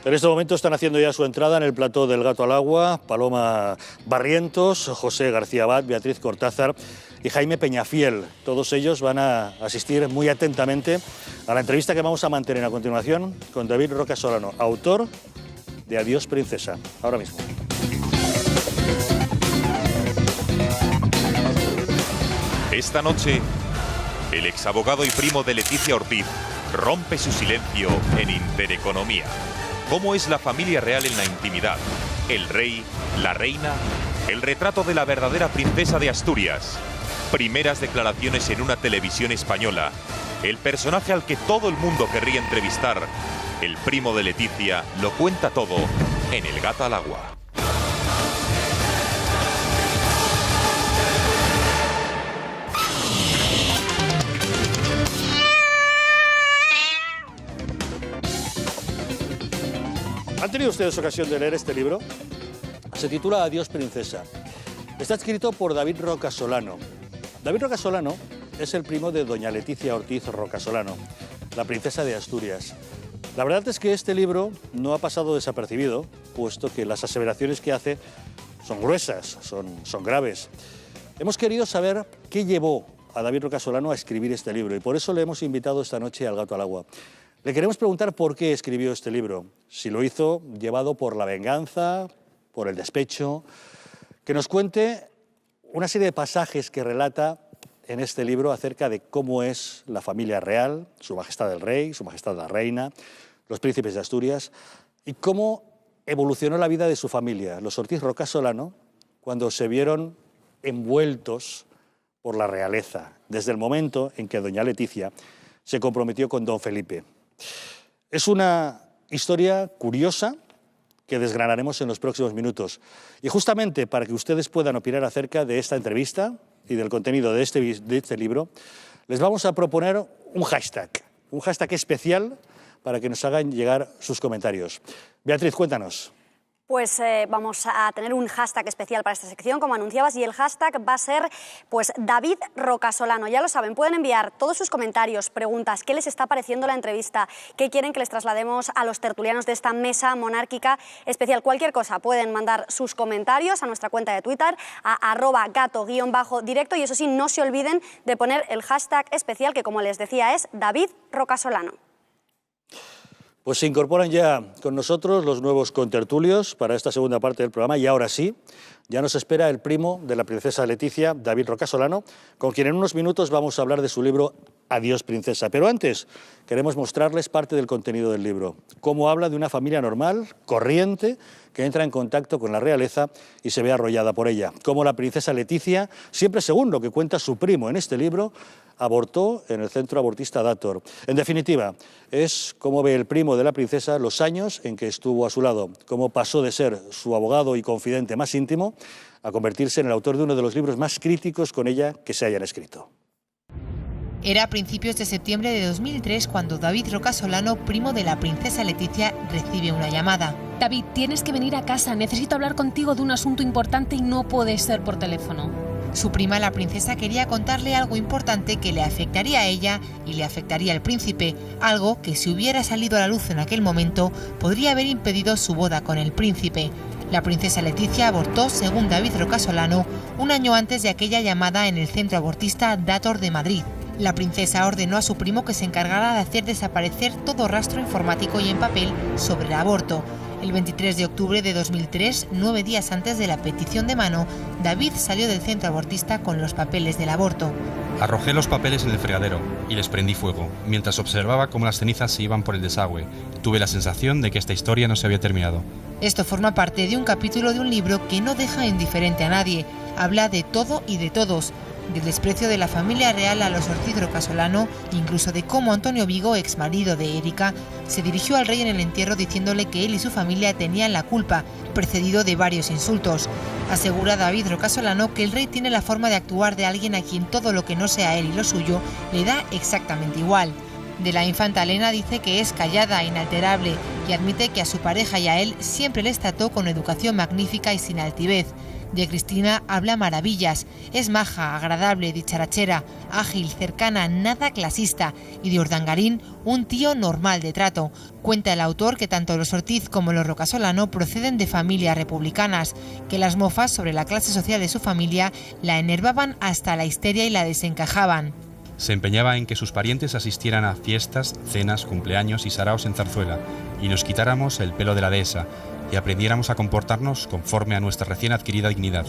En este momento están haciendo ya su entrada en el plató del Gato al Agua Paloma Barrientos, José García Abad, Beatriz Cortázar y Jaime Peñafiel. Todos ellos van a asistir muy atentamente a la entrevista que vamos a mantener a continuación con David Roca Solano, autor de Adiós Princesa. Ahora mismo. Esta noche, el exabogado y primo de Leticia Ortiz rompe su silencio en Intereconomía. ¿Cómo es la familia real en la intimidad? El rey, la reina, el retrato de la verdadera princesa de Asturias. Primeras declaraciones en una televisión española. El personaje al que todo el mundo querría entrevistar, el primo de Leticia, lo cuenta todo en El Gato al Agua. ¿Han tenido ustedes ocasión de leer este libro? Se titula Adiós Princesa. Está escrito por David Roca Solano. David Roca Solano es el primo de doña Leticia Ortiz Roca Solano, la princesa de Asturias. La verdad es que este libro no ha pasado desapercibido, puesto que las aseveraciones que hace son gruesas, son graves. Hemos querido saber qué llevó a David Roca Solano a escribir este libro y por eso le hemos invitado esta noche al Gato al Agua. Le queremos preguntar por qué escribió este libro, si lo hizo llevado por la venganza, por el despecho, que nos cuente una serie de pasajes que relata en este libro acerca de cómo es la familia real, su majestad el rey, su majestad la reina, los príncipes de Asturias, y cómo evolucionó la vida de su familia, los Ortiz Roca Solano, cuando se vieron envueltos por la realeza, desde el momento en que doña Leticia se comprometió con don Felipe. Es una historia curiosa que desgranaremos en los próximos minutos. Y justamente para que ustedes puedan opinar acerca de esta entrevista y del contenido de este libro, les vamos a proponer un hashtag especial para que nos hagan llegar sus comentarios. Beatriz, cuéntanos. Pues vamos a tener un hashtag especial para esta sección, como anunciabas, y el hashtag va a ser pues David Roca Solano. Ya lo saben, pueden enviar todos sus comentarios, preguntas, qué les está pareciendo la entrevista, qué quieren que les traslademos a los tertulianos de esta mesa monárquica especial. Cualquier cosa, pueden mandar sus comentarios a nuestra cuenta de Twitter, a @gato_directo, y eso sí, no se olviden de poner el hashtag especial, que como les decía es David Roca Solano. Pues se incorporan ya con nosotros los nuevos contertulios para esta segunda parte del programa y ahora sí, ya nos espera el primo de la princesa Leticia, David Roca Solano, con quien en unos minutos vamos a hablar de su libro Adiós Princesa. Pero antes queremos mostrarles parte del contenido del libro, cómo habla de una familia normal, corriente, que entra en contacto con la realeza y se ve arrollada por ella. Cómo la princesa Leticia, siempre según lo que cuenta su primo en este libro, abortó en el centro abortista Dator. En definitiva, es cómo ve el primo de la princesa los años en que estuvo a su lado, cómo pasó de ser su abogado y confidente más íntimo a convertirse en el autor de uno de los libros más críticos con ella que se hayan escrito. Era a principios de septiembre de 2003 cuando David Roca Solano, primo de la princesa Leticia, recibe una llamada. David, tienes que venir a casa, necesito hablar contigo de un asunto importante y no puede ser por teléfono. Su prima, la princesa, quería contarle algo importante que le afectaría a ella y le afectaría al príncipe, algo que si hubiera salido a la luz en aquel momento podría haber impedido su boda con el príncipe. La princesa Leticia abortó, según David Roca Solano, un año antes de aquella llamada en el centro abortista Dator de Madrid. La princesa ordenó a su primo que se encargara de hacer desaparecer todo rastro informático y en papel sobre el aborto. El 23 de octubre de 2003, 9 días antes de la petición de mano, David salió del centro abortista con los papeles del aborto. Arrojé los papeles en el fregadero y les prendí fuego. Mientras observaba cómo las cenizas se iban por el desagüe, tuve la sensación de que esta historia no se había terminado. Esto forma parte de un capítulo de un libro que no deja indiferente a nadie. Habla de todo y de todos. Del desprecio de la familia real a los Ortiz Roca Solano, incluso de cómo Antonio Vigo, ex marido de Erika, se dirigió al rey en el entierro diciéndole que él y su familia tenían la culpa, precedido de varios insultos. Asegura David Roca Solano que el rey tiene la forma de actuar de alguien a quien todo lo que no sea él y lo suyo le da exactamente igual. De la infanta Elena dice que es callada, inalterable, y admite que a su pareja y a él siempre les trató con educación magnífica y sin altivez. De Cristina habla maravillas. Es maja, agradable, dicharachera, ágil, cercana, nada clasista. Y de Urdangarín, un tío normal de trato. Cuenta el autor que tanto los Ortiz como los Rocasolano proceden de familias republicanas, que las mofas sobre la clase social de su familia la enervaban hasta la histeria y la desencajaban. Se empeñaba en que sus parientes asistieran a fiestas, cenas, cumpleaños y saraos en Zarzuela, y nos quitáramos el pelo de la dehesa, y aprendiéramos a comportarnos conforme a nuestra recién adquirida dignidad.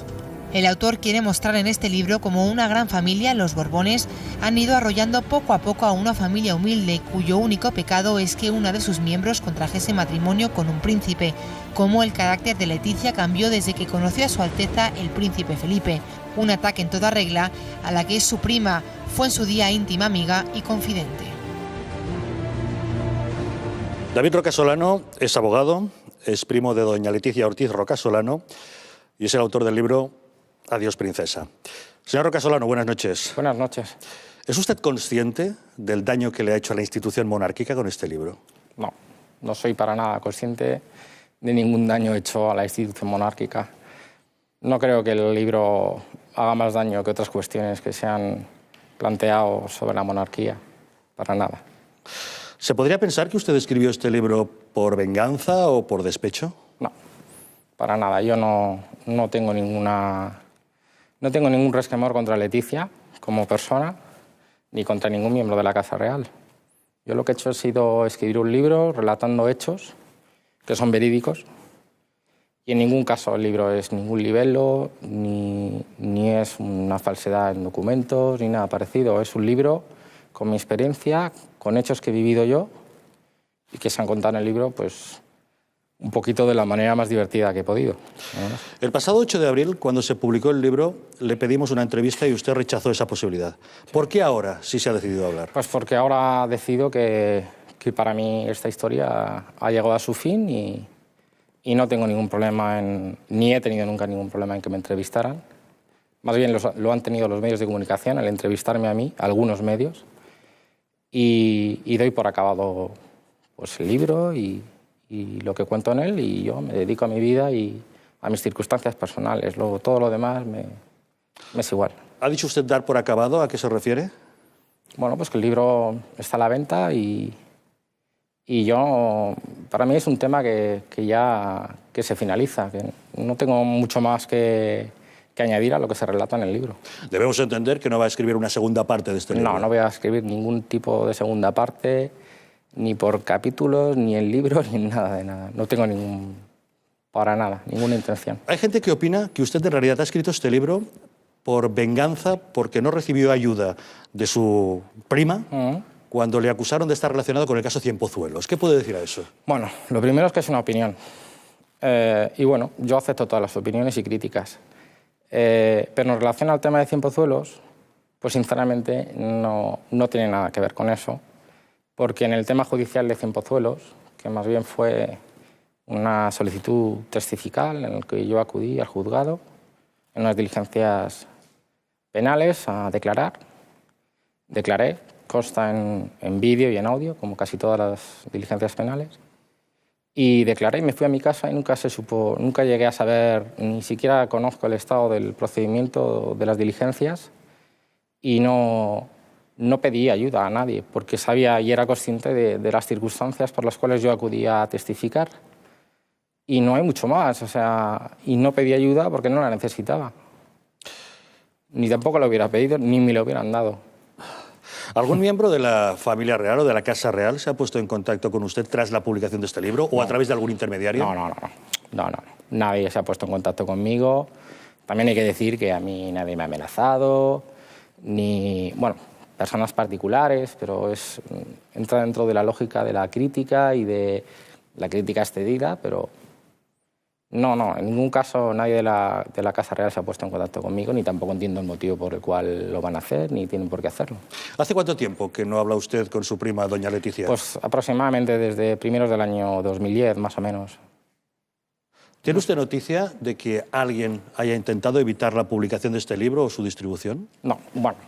El autor quiere mostrar en este libro cómo una gran familia, los Borbones, han ido arrollando poco a poco a una familia humilde, cuyo único pecado es que una de sus miembros contrajese matrimonio con un príncipe, cómo el carácter de Leticia cambió desde que conoció a su Alteza el príncipe Felipe, un ataque en toda regla a la que su prima fue en su día íntima amiga y confidente. David Rocasolano es abogado, es primo de doña Leticia Ortiz Rocasolano y es el autor del libro Adiós, princesa. Señor Rocasolano, buenas noches. Buenas noches. ¿Es usted consciente del daño que le ha hecho a la institución monárquica con este libro? No, no soy para nada consciente de ningún daño hecho a la institución monárquica. No creo que el libro haga más daño que otras cuestiones que se han planteado sobre la monarquía, para nada. ¿Se podría pensar que usted escribió este libro por venganza o por despecho? No, para nada. Yo no tengo ningún resquemor contra Leticia como persona, ni contra ningún miembro de la Casa Real. Yo lo que he hecho ha sido escribir un libro relatando hechos que son verídicos, y en ningún caso el libro es ningún libelo, ni es una falsedad en documentos, ni nada parecido. Es un libro con mi experiencia, con hechos que he vivido yo y que se han contado en el libro, pues un poquito de la manera más divertida que he podido. El pasado 8 de abril, cuando se publicó el libro, le pedimos una entrevista y usted rechazó esa posibilidad. ¿Por qué ahora sí se ha decidido hablar? Pues porque ahora decido que para mí esta historia ha llegado a su fin y no tengo ningún problema ni he tenido nunca ningún problema en que me entrevistaran. Más bien lo han tenido los medios de comunicación, al entrevistarme a mí, algunos medios, y doy por acabado pues, el libro y lo que cuento en él, y yo me dedico a mi vida y a mis circunstancias personales. Luego, todo lo demás me es igual. ¿Ha dicho usted dar por acabado? ¿A qué se refiere? Bueno, pues que el libro está a la venta y yo, para mí es un tema que se finaliza, que no tengo mucho más que añadir a lo que se relata en el libro. Debemos entender que no va a escribir una segunda parte de este libro. No voy a escribir ningún tipo de segunda parte, ni por capítulos, ni en libros, ni nada de nada. No tengo para nada, ninguna intención. Hay gente que opina que usted en realidad ha escrito este libro por venganza, porque no recibió ayuda de su prima cuando le acusaron de estar relacionado con el caso Cienpozuelos. ¿Qué puede decir a eso? Bueno, lo primero es que es una opinión. Y bueno, yo acepto todas las opiniones y críticas. Pero en relación al tema de Cienpozuelos, pues sinceramente no tiene nada que ver con eso. Porque en el tema judicial de Cienpozuelos, que más bien fue una solicitud testifical en el que yo acudí al juzgado en unas diligencias penales a declarar, declaré, consta en vídeo y en audio, como casi todas las diligencias penales, y declaré y me fui a mi casa y nunca llegué a saber, ni siquiera conozco el estado del procedimiento de las diligencias y no pedí ayuda a nadie, porque sabía y era consciente de las circunstancias por las cuales yo acudía a testificar. Y no hay mucho más, y no pedí ayuda porque no la necesitaba. Ni tampoco la hubiera pedido, ni me la hubieran dado. ¿Algún miembro de la familia real o de la Casa Real se ha puesto en contacto con usted tras la publicación de este libro o a través de algún intermediario? No. Nadie se ha puesto en contacto conmigo. También hay que decir que a mí nadie me ha amenazado, personas particulares, pero entra dentro de la lógica de la crítica y de la crítica excedida, pero no, en ningún caso nadie de la Casa Real se ha puesto en contacto conmigo, ni tampoco entiendo el motivo por el cual lo van a hacer, ni tienen por qué hacerlo. ¿Hace cuánto tiempo que no habla usted con su prima, doña Leticia? Pues aproximadamente desde primeros del año 2010, más o menos. ¿Tiene usted noticia de que alguien haya intentado evitar la publicación de este libro o su distribución? No, bueno,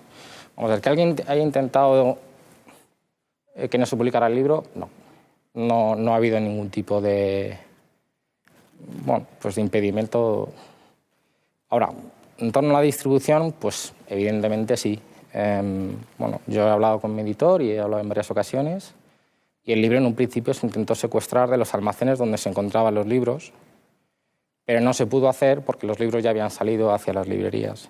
vamos a ver, que alguien haya intentado que no se publicara el libro, no ha habido ningún tipo de impedimento Ahora, en torno a la distribución, pues evidentemente sí. Bueno, yo he hablado con mi editor y he hablado en varias ocasiones, y el libro en un principio se intentó secuestrar de los almacenes donde se encontraban los libros, pero no se pudo hacer porque los libros ya habían salido hacia las librerías.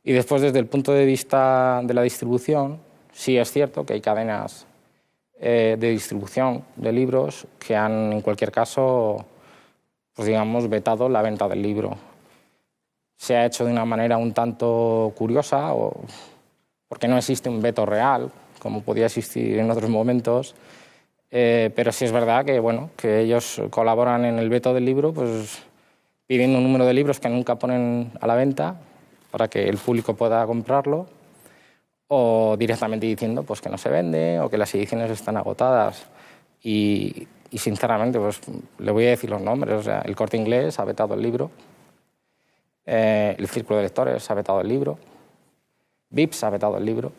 Y después, desde el punto de vista de la distribución, sí es cierto que hay cadenas de distribución de libros que han, en cualquier caso, pues digamos, vetado la venta del libro. Se ha hecho de una manera un tanto curiosa, porque no existe un veto real, como podía existir en otros momentos, pero sí es verdad que, bueno, que ellos colaboran en el veto del libro, pues pidiendo un número de libros que nunca ponen a la venta para que el público pueda comprarlo, o directamente diciendo pues, que no se vende o que las ediciones están agotadas. Y sinceramente, pues, le voy a decir los nombres. O sea, el Corte Inglés ha vetado el libro, el Círculo de Lectores ha vetado el libro, Vips ha vetado el libro.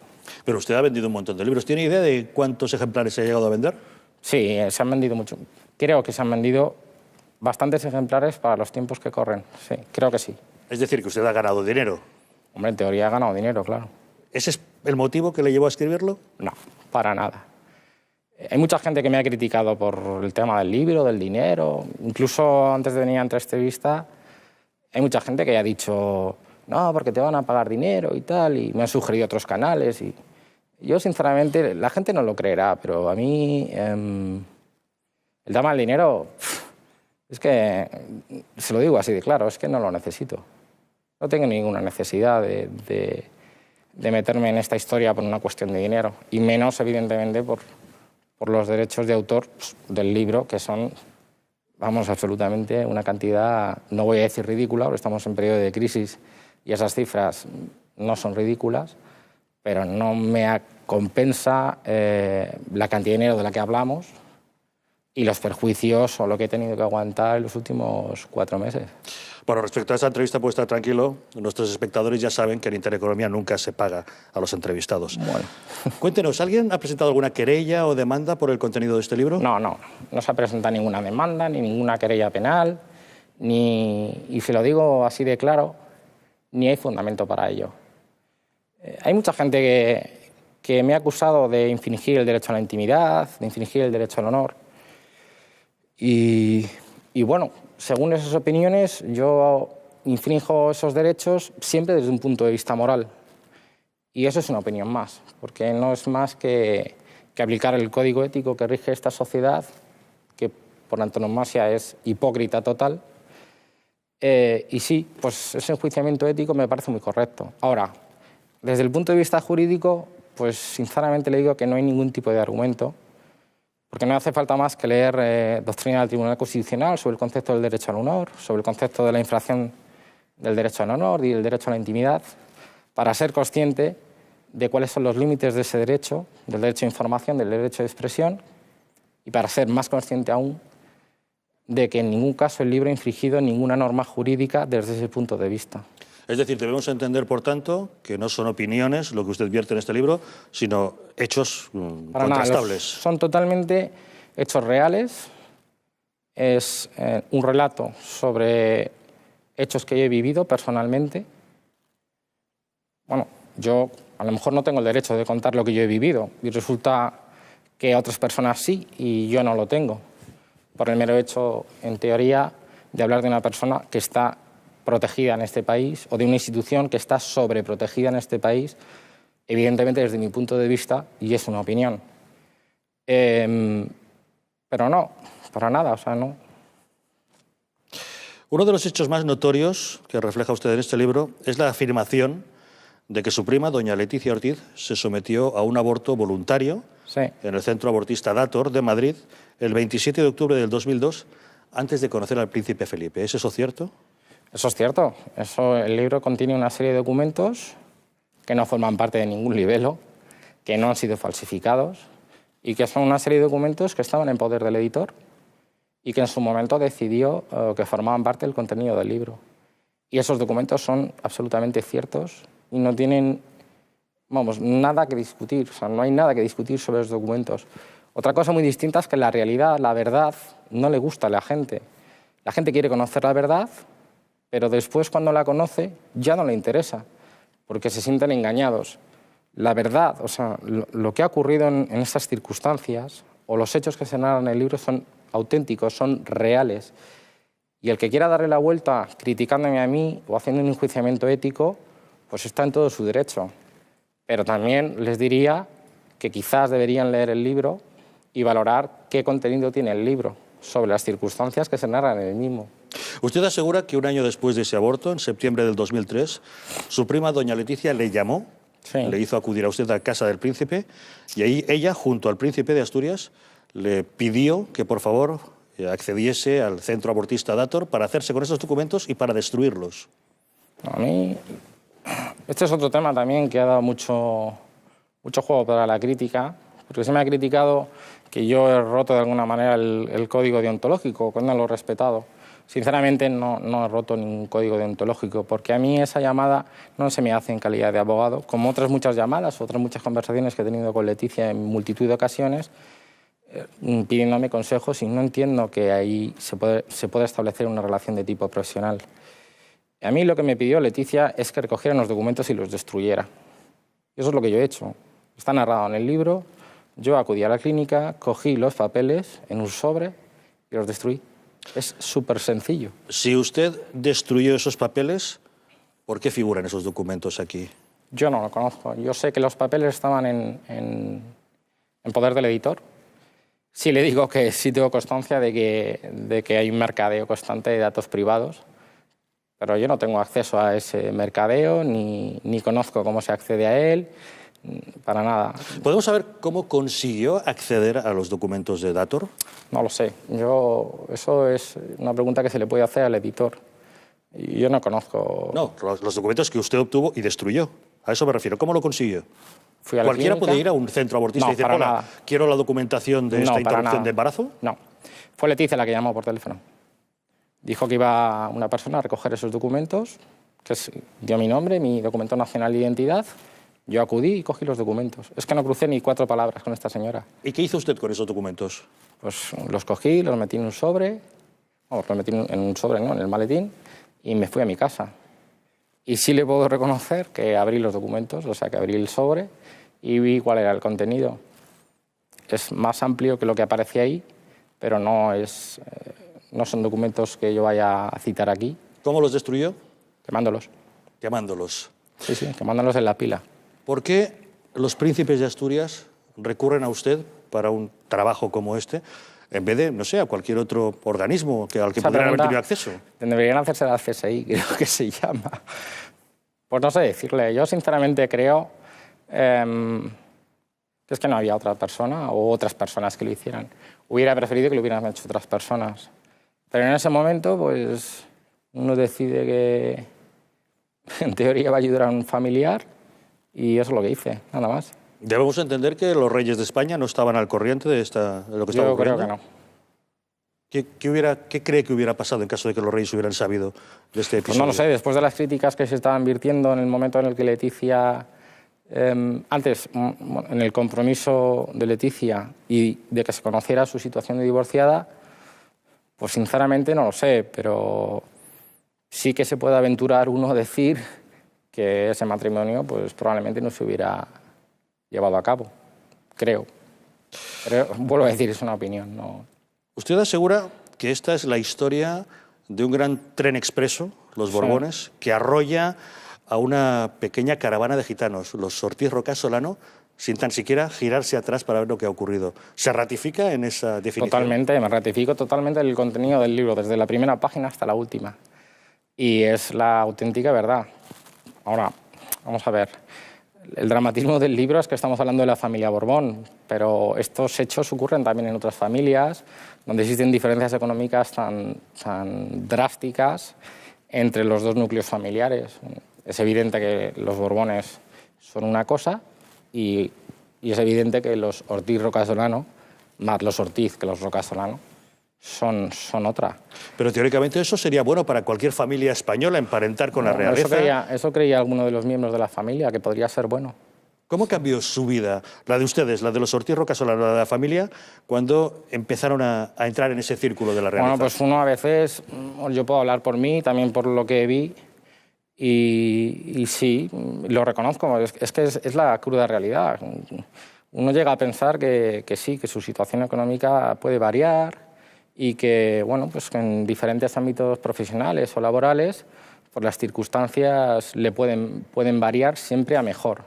Pero usted ha vendido un montón de libros. ¿Tiene idea de cuántos ejemplares se ha llegado a vender? Sí, se han vendido mucho. Creo que se han vendido bastantes ejemplares para los tiempos que corren. Sí, creo que sí. Es decir, que usted ha ganado dinero. Hombre, en teoría ha ganado dinero, claro. ¿Ese es el motivo que le llevó a escribirlo? No, para nada. Hay mucha gente que me ha criticado por el tema del libro, del dinero. Incluso antes de venir a esta entrevista, hay mucha gente que ha dicho, no, porque te van a pagar dinero y tal, y me han sugerido otros canales. Y yo, sinceramente, la gente no lo creerá, pero a mí el tema del dinero, es que, se lo digo así de claro, es que no lo necesito. No tengo ninguna necesidad de meterme en esta historia por una cuestión de dinero, y menos, evidentemente, por los derechos de autor del libro, que son, vamos, absolutamente una cantidad, no voy a decir ridícula, porque estamos en periodo de crisis y esas cifras no son ridículas, pero no me compensa la cantidad de dinero de la que hablamos y los perjuicios o lo que he tenido que aguantar en los últimos 4 meses. Bueno, respecto a esta entrevista, puede estar tranquilo. Nuestros espectadores ya saben que en Intereconomía nunca se paga a los entrevistados. Bueno. Cuéntenos, ¿alguien ha presentado alguna querella o demanda por el contenido de este libro? No se ha presentado ninguna demanda, ni ninguna querella penal, y se lo digo así de claro, ni hay fundamento para ello. Hay mucha gente que me ha acusado de infringir el derecho a la intimidad, de infringir el derecho al honor, y bueno, según esas opiniones, yo infrinjo esos derechos siempre desde un punto de vista moral. Y eso es una opinión más, porque no es más que aplicar el código ético que rige esta sociedad, que por antonomasia es hipócrita total. Y sí, pues ese enjuiciamiento ético me parece muy correcto. Ahora, desde el punto de vista jurídico, pues sinceramente le digo que no hay ningún tipo de argumento, porque no hace falta más que leer doctrina del Tribunal Constitucional sobre el concepto del derecho al honor, sobre el concepto de la infracción del derecho al honor y el derecho a la intimidad, para ser consciente de cuáles son los límites de ese derecho, del derecho a información, del derecho de expresión, y para ser más consciente aún de que en ningún caso el libro ha infringido ninguna norma jurídica desde ese punto de vista. Es decir, debemos entender, por tanto, que no son opiniones lo que usted vierte en este libro, sino hechos contrastables. Son totalmente hechos reales. Es un relato sobre hechos que yo he vivido personalmente. Bueno, yo a lo mejor no tengo el derecho de contar lo que yo he vivido, y resulta que otras personas sí, y yo no lo tengo, por el mero hecho, en teoría, de hablar de una persona que está protegida en este país, o de una institución que está sobreprotegida en este país, evidentemente desde mi punto de vista, y es una opinión. Pero no, para nada, o sea, no. Uno de los hechos más notorios que refleja usted en este libro es la afirmación de que su prima, doña Leticia Ortiz, se sometió a un aborto voluntario en el centro abortista Dator de Madrid el 27 de octubre del 2002, antes de conocer al príncipe Felipe. ¿Es eso cierto? Eso es cierto. El libro contiene una serie de documentos que no forman parte de ningún libelo, que no han sido falsificados y que son una serie de documentos que estaban en poder del editor y que en su momento decidió que formaban parte del contenido del libro. Y esos documentos son absolutamente ciertos y no tienen, vamos, nada que discutir. O sea, no hay nada que discutir sobre los documentos. Otra cosa muy distinta es que la realidad, la verdad, no le gusta a la gente. La gente quiere conocer la verdad, pero después cuando la conoce ya no le interesa, porque se sienten engañados. La verdad, o sea, lo que ha ocurrido en estas circunstancias o los hechos que se narran en el libro son auténticos, son reales. Y el que quiera darle la vuelta criticándome a mí o haciendo un enjuiciamiento ético, pues está en todo su derecho. Pero también les diría que quizás deberían leer el libro y valorar qué contenido tiene el libro sobre las circunstancias que se narran en el mismo. Usted asegura que un año después de ese aborto, en septiembre del 2003, su prima doña Leticia le llamó, Sí. le hizo acudir a usted a casa del príncipe, y ahí ella, junto al príncipe de Asturias, le pidió que por favor accediese al centro abortista Dator para hacerse con esos documentos y para destruirlos. A mí, este es otro tema también que ha dado mucho juego para la crítica, porque se me ha criticado que yo he roto de alguna manera el código deontológico, que no lo he respetado. Sinceramente no he roto ningún código deontológico, porque a mí esa llamada no se me hace en calidad de abogado, como otras muchas llamadas, otras muchas conversaciones que he tenido con Leticia en multitud de ocasiones, pidiéndome consejos, y no entiendo que ahí se pueda establecer una relación de tipo profesional. A mí lo que me pidió Leticia es que recogiera los documentos y los destruyera. Y eso es lo que yo he hecho. Está narrado en el libro. Yo acudí a la clínica, cogí los papeles en un sobre y los destruí. Es súper sencillo. Si usted destruyó esos papeles, ¿por qué figuran esos documentos aquí? Yo no lo conozco. Yo sé que los papeles estaban en poder del editor. Sí le digo que sí tengo constancia de que hay un mercadeo constante de datos privados, pero yo no tengo acceso a ese mercadeo, ni conozco cómo se accede a él, para nada. ¿Podemos saber cómo consiguió acceder a los documentos de Dator? No lo sé. Eso es una pregunta que se le puede hacer al editor. Y yo no conozco... No, los documentos que usted obtuvo y destruyó. A eso me refiero. ¿Cómo lo consiguió? Fui a la ¿Cualquiera clínica. puede ir a un centro abortista y decir, para hola, nada. quiero la documentación de esta interrupción de embarazo? No. Fue Leticia la que llamó por teléfono. Dijo que iba una persona a recoger esos documentos, dio mi nombre, mi documento nacional de identidad. Yo acudí y cogí los documentos. Es que no crucé ni 4 palabras con esta señora. ¿Y qué hizo usted con esos documentos? Pues los cogí, los metí en un sobre, los metí en un sobre, no, en el maletín, y me fui a mi casa. Y sí le puedo reconocer que abrí los documentos, o sea, que abrí el sobre y vi cuál era el contenido. Es más amplio que lo que aparecía ahí, pero no son documentos que yo vaya a citar aquí. ¿Cómo los destruyó? Quemándolos. Quemándolos. Sí, quemándolos en la pila. ¿Por qué los príncipes de Asturias recurren a usted para un trabajo como este, en vez de, no sé, a cualquier otro organismo al que pudieran haber tenido acceso? Deberían hacerse la CSI, creo que se llama. Pues no sé decirle. Yo sinceramente creo que es que no había otra persona o otras personas que lo hicieran. Hubiera preferido que lo hubieran hecho otras personas. Pero en ese momento, pues, uno decide que en teoría va a ayudar a un familiar y eso es lo que hice, nada más. Debemos entender que los reyes de España no estaban al corriente de lo que estaba ocurriendo. Yo creo que no. ¿Qué cree que hubiera pasado en caso de que los reyes hubieran sabido de este episodio? Pues no lo sé, después de las críticas que se estaban virtiendo en el momento en el que Leticia, antes, en el compromiso de Leticia y de que se conociera su situación de divorciada, pues sinceramente no lo sé, pero sí que se puede aventurar uno a decir que ese matrimonio pues probablemente no se hubiera llevado a cabo, creo. Pero vuelvo a decir, es una opinión, no. Usted asegura que esta es la historia de un gran tren expreso, los Borbones, que arrolla a una pequeña caravana de gitanos, los Ortiz Rocas Solano, sin tan siquiera girarse atrás para ver lo que ha ocurrido. ¿Se ratifica en esa definición? Totalmente, me ratifico totalmente el contenido del libro, desde la primera página hasta la última. Y es la auténtica verdad. Ahora, vamos a ver. El dramatismo del libro es que estamos hablando de la familia Borbón, pero estos hechos ocurren también en otras familias, donde existen diferencias económicas tan drásticas entre los dos núcleos familiares. Es evidente que los Borbones son una cosa y es evidente que los Ortiz Rocas Solano, más los Ortiz que los Rocas Solano, son otra. Pero teóricamente eso sería bueno para cualquier familia española, emparentar con la realeza. Eso creía alguno de los miembros de la familia, que podría ser bueno. ¿Cómo cambió su vida, la de ustedes, la de los Ortiz Rocasolano, la de la familia, cuando empezaron a entrar en ese círculo de la realidad? Bueno, pues uno a veces, yo puedo hablar por mí, también por lo que vi, y sí, lo reconozco, es que es la cruda realidad. Uno llega a pensar que sí, que su situación económica puede variar y que, bueno, pues que en diferentes ámbitos profesionales o laborales, pues las circunstancias le pueden variar siempre a mejor.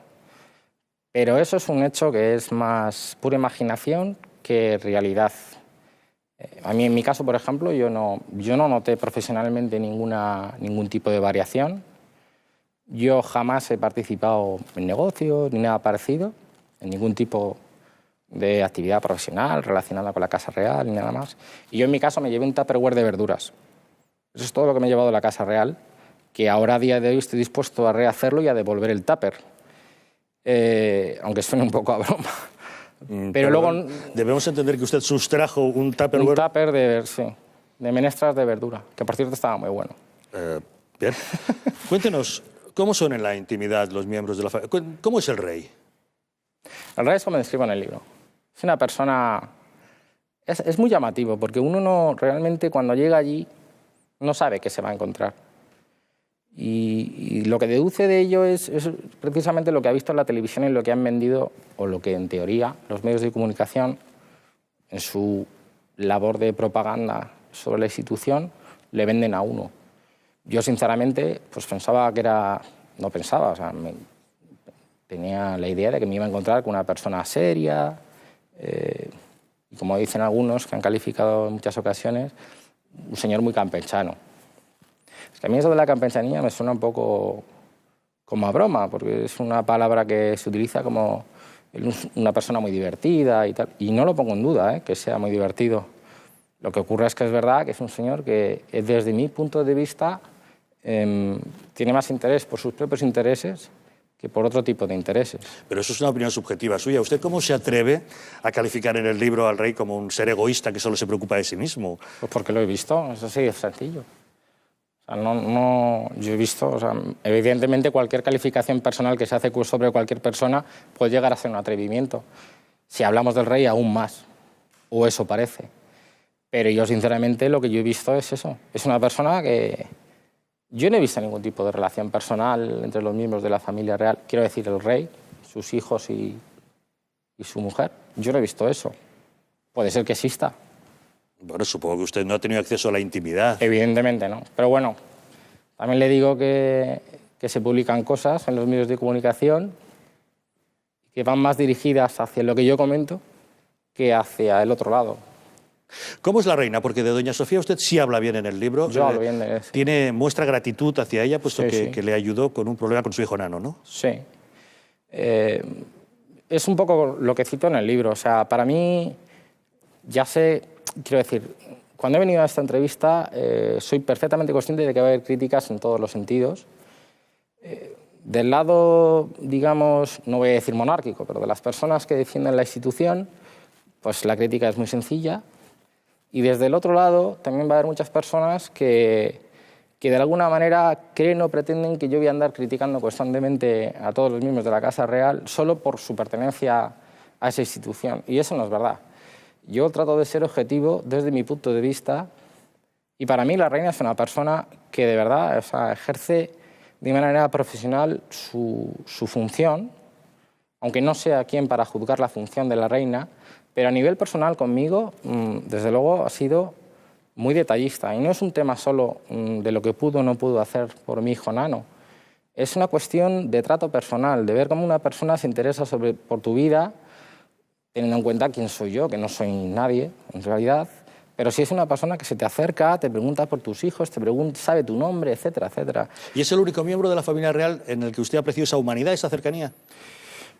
Pero eso es un hecho que es más pura imaginación que realidad. A mí, en mi caso, por ejemplo, yo no noté profesionalmente ningún tipo de variación. Yo jamás he participado en negocios ni nada parecido, en ningún tipo de actividad profesional relacionada con la Casa Real ni nada más. Y yo, en mi caso, me llevé un tupperware de verduras. Eso es todo lo que me he llevado de la Casa Real, que ahora, a día de hoy, estoy dispuesto a rehacerlo y a devolver el tupper. Aunque suene un poco a broma. Pero luego debemos entender que usted sustrajo un tupperware. Un tupper de menestras de verdura, que por cierto estaba muy bueno. Bien. Cuéntenos, ¿cómo son en la intimidad los miembros de la familia? ¿Cómo es el rey? El rey es como describo en el libro. Es una persona... Es muy llamativo, porque uno no realmente cuando llega allí no sabe qué se va a encontrar. Y lo que deduce de ello es precisamente lo que ha visto en la televisión y lo que han vendido, o lo que en teoría los medios de comunicación, en su labor de propaganda sobre la institución, le venden a uno. Yo, sinceramente, pues pensaba que era... No pensaba, o sea, tenía la idea de que me iba a encontrar con una persona seria, y como dicen algunos, que han calificado en muchas ocasiones, un señor muy campechano. Es que a mí eso de la campechanía me suena un poco como a broma, porque es una palabra que se utiliza como una persona muy divertida y tal. Y no lo pongo en duda, que sea muy divertido. Lo que ocurre es que es verdad que es un señor que, desde mi punto de vista, tiene más interés por sus propios intereses que por otro tipo de intereses. Pero eso es una opinión subjetiva suya. ¿Usted cómo se atreve a calificar en el libro al rey como un ser egoísta que solo se preocupa de sí mismo? Pues porque lo he visto, eso sí, es sencillo. O sea, yo he visto, o sea, evidentemente cualquier calificación personal que se hace sobre cualquier persona puede llegar a ser un atrevimiento. Si hablamos del rey, aún más, o eso parece. Pero yo, sinceramente, lo que yo he visto es eso. Es una persona que... Yo no he visto ningún tipo de relación personal entre los miembros de la familia real. Quiero decir, el rey, sus hijos y su mujer. Yo no he visto eso. Puede ser que exista. Bueno, supongo que usted no ha tenido acceso a la intimidad. Evidentemente no. Pero bueno, también le digo que se publican cosas en los medios de comunicación que van más dirigidas hacia lo que yo comento que hacia el otro lado. ¿Cómo es la reina? Porque de doña Sofía usted sí habla bien en el libro. Yo hablo bien de eso. Muestra gratitud hacia ella, puesto que le ayudó con un problema con su hijo Nano, ¿no? Sí. Es un poco lo que cito en el libro. O sea, para mí, ya sé, quiero decir, cuando he venido a esta entrevista, soy perfectamente consciente de que va a haber críticas en todos los sentidos. Del lado, digamos, no voy a decir monárquico, pero de las personas que defienden la institución, pues la crítica es muy sencilla. Y desde el otro lado también va a haber muchas personas que de alguna manera creen o pretenden que yo voy a andar criticando constantemente a todos los miembros de la Casa Real solo por su pertenencia a esa institución. Y eso no es verdad. Yo trato de ser objetivo desde mi punto de vista y para mí la reina es una persona que de verdad, o sea, ejerce de manera profesional su función, aunque no sea quien para juzgar la función de la reina, pero a nivel personal conmigo, desde luego, ha sido muy detallista. Y no es un tema solo de lo que pudo o no pudo hacer por mi hijo Nano. Es una cuestión de trato personal, de ver cómo una persona se interesa por tu vida, teniendo en cuenta quién soy yo, que no soy nadie, en realidad. Pero si es una persona que se te acerca, te pregunta por tus hijos, sabe tu nombre, etcétera, etcétera. ¿Y es el único miembro de la familia real en el que usted apreció esa humanidad, esa cercanía?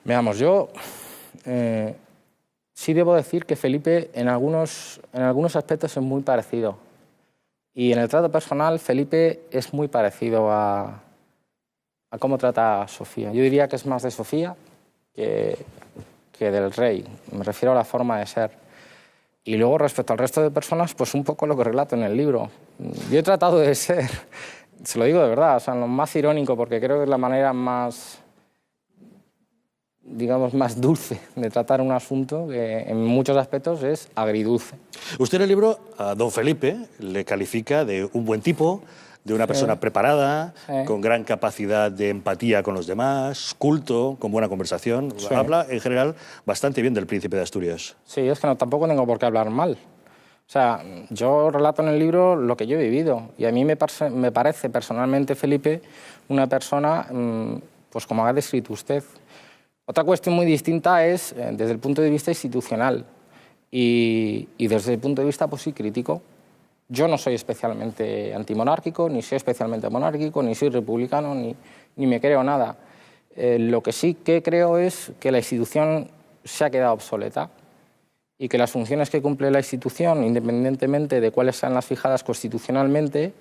Veamos, yo... sí debo decir que Felipe en algunos aspectos es muy parecido. Y en el trato personal, Felipe es muy parecido a cómo trata a Sofía. Yo diría que es más de Sofía que del rey. Me refiero a la forma de ser. Y luego, respecto al resto de personas, pues un poco lo que relato en el libro. Yo he tratado de ser, se lo digo de verdad, o sea, lo más irónico, porque creo que es la manera más digamos, más dulce de tratar un asunto que en muchos aspectos es agridulce. Usted en el libro a don Felipe le califica de un buen tipo, de una persona preparada, con gran capacidad de empatía con los demás, culto, con buena conversación. Sí. Habla, en general, bastante bien del príncipe de Asturias. Sí, es que tampoco tengo por qué hablar mal. O sea, yo relato en el libro lo que yo he vivido y a mí me parece personalmente Felipe una persona, pues como ha descrito usted. Otra cuestión muy distinta es desde el punto de vista institucional y desde el punto de vista pues, sí, crítico. Yo no soy especialmente antimonárquico, ni soy especialmente monárquico, ni soy republicano, ni me creo nada. Lo que sí que creo es que la institución se ha quedado obsoleta y que las funciones que cumple la institución, independientemente de cuáles sean las fijadas constitucionalmente,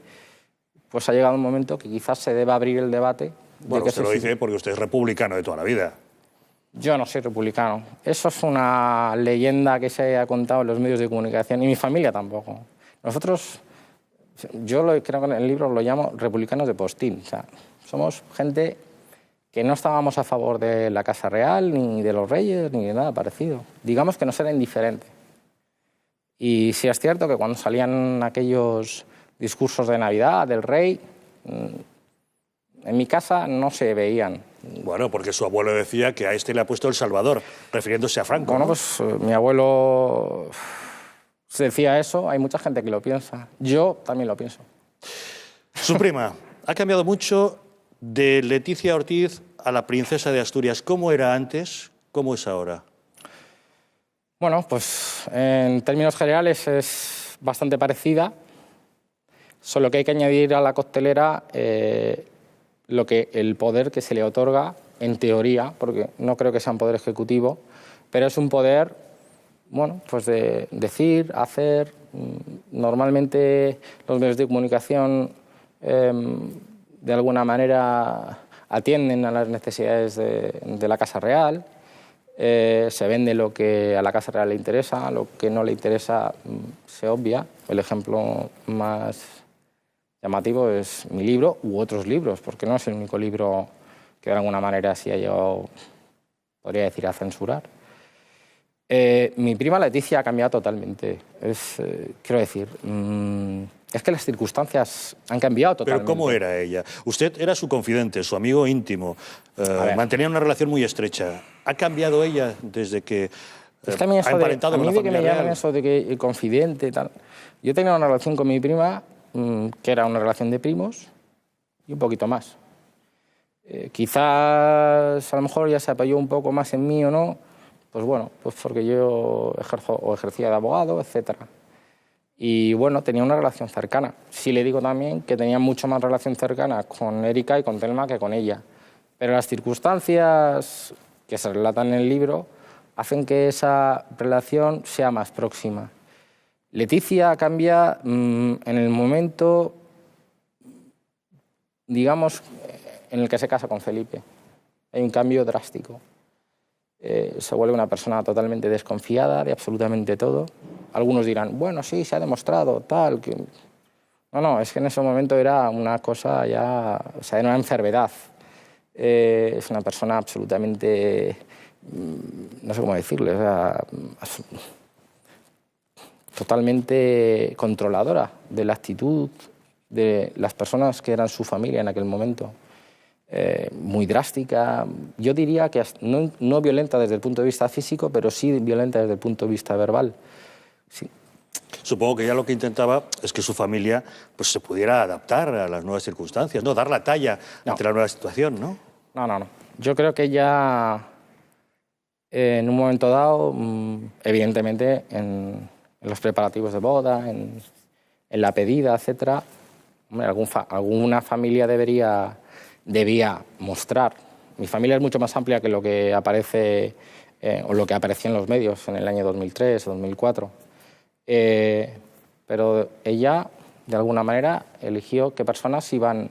pues ha llegado un momento que quizás se deba abrir el debate. Bueno, usted lo dice porque usted es republicano de toda la vida. Yo no soy republicano. Eso es una leyenda que se ha contado en los medios de comunicación y mi familia tampoco. Nosotros, yo creo que en el libro lo llamo republicanos de postín. O sea, somos gente que no estábamos a favor de la Casa Real, ni de los reyes, ni de nada parecido. Digamos que nos era indiferente. Y sí es cierto que cuando salían aquellos discursos de Navidad del rey, en mi casa no se veían. Bueno, porque su abuelo decía que a este le ha puesto El Salvador, refiriéndose a Franco. Bueno, ¿no? pues mi abuelo se decía eso, hay mucha gente que lo piensa. Yo también lo pienso. Su prima ha cambiado mucho de Leticia Ortiz a la princesa de Asturias. ¿Cómo era antes? ¿Cómo es ahora? Bueno, pues en términos generales es bastante parecida, solo que hay que añadir a la costelera el poder que se le otorga, en teoría, porque no creo que sea un poder ejecutivo, pero es un poder, bueno, pues de decir, hacer. Normalmente los medios de comunicación de alguna manera atienden a las necesidades de la Casa Real, se vende lo que a la Casa Real le interesa, lo que no le interesa se obvia. El ejemplo más llamativo es mi libro u otros libros, porque no es el único libro que de alguna manera sí ha llegado, podría decir, a censurar. Mi prima Leticia ha cambiado totalmente. Quiero decir, es que las circunstancias han cambiado totalmente. ¿Pero cómo era ella? Usted era su confidente, su amigo íntimo, mantenía una relación muy estrecha. ¿Ha cambiado ella desde que es que a mí ha emparentado con la familia real? Me llaman eso de que confidente y tal. Yo tenía una relación con mi prima que era una relación de primos y un poquito más. Quizás a lo mejor ya se apoyó un poco más en mí o no, pues bueno, pues porque yo ejercía de abogado, etcétera. Y bueno, tenía una relación cercana. Sí le digo también que tenía mucho más relación cercana con Erika y con Telma que con ella. Pero las circunstancias que se relatan en el libro hacen que esa relación sea más próxima. Leticia cambia en el momento, digamos, en el que se casa con Felipe. Hay un cambio drástico. Se vuelve una persona totalmente desconfiada de absolutamente todo. Algunos dirán, bueno, sí, se ha demostrado, tal. Que... No, es que en ese momento era una cosa ya, o sea, era una enfermedad. Es una persona absolutamente, no sé cómo decirle, o sea, totalmente controladora de la actitud de las personas que eran su familia en aquel momento. Muy drástica, yo diría que no violenta desde el punto de vista físico, pero sí violenta desde el punto de vista verbal. Sí. Supongo que ella lo que intentaba es que su familia pues, se pudiera adaptar a las nuevas circunstancias, ¿no? Dar la talla ante la nueva situación, ¿no? No. Yo creo que ella, en un momento dado, evidentemente, en los preparativos de boda, en la pedida, etc., alguna familia debía mostrar. Mi familia es mucho más amplia que lo que aparece o lo que aparecía en los medios en el año 2003 o 2004. Pero ella, de alguna manera, eligió qué personas iban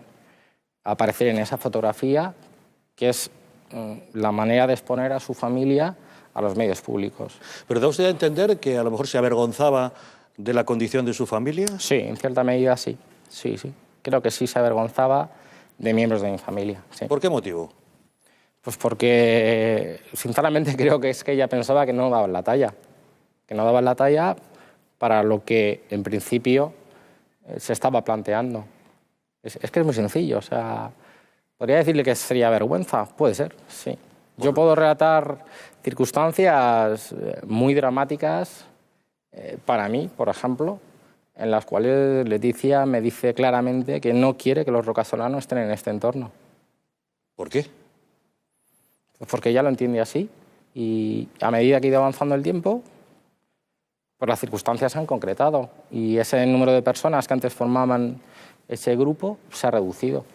a aparecer en esa fotografía, que es la manera de exponer a su familia a los medios públicos. ¿Pero da usted a entender que a lo mejor se avergonzaba de la condición de su familia? Sí, en cierta medida sí. Sí. Creo que sí se avergonzaba de miembros de mi familia. Sí. ¿Por qué motivo? Pues porque, sinceramente, creo que es que ella pensaba que no daban la talla. Que no daban la talla para lo que, en principio, se estaba planteando. Es que es muy sencillo. O sea, ¿podría decirle que sería vergüenza? Puede ser, sí. Yo puedo relatar circunstancias muy dramáticas para mí, por ejemplo, en las cuales Leticia me dice claramente que no quiere que los rocasolanos estén en este entorno. ¿Por qué? Pues porque ella lo entiende así y a medida que ha ido avanzando el tiempo, pues las circunstancias se han concretado y ese número de personas que antes formaban ese grupo se ha reducido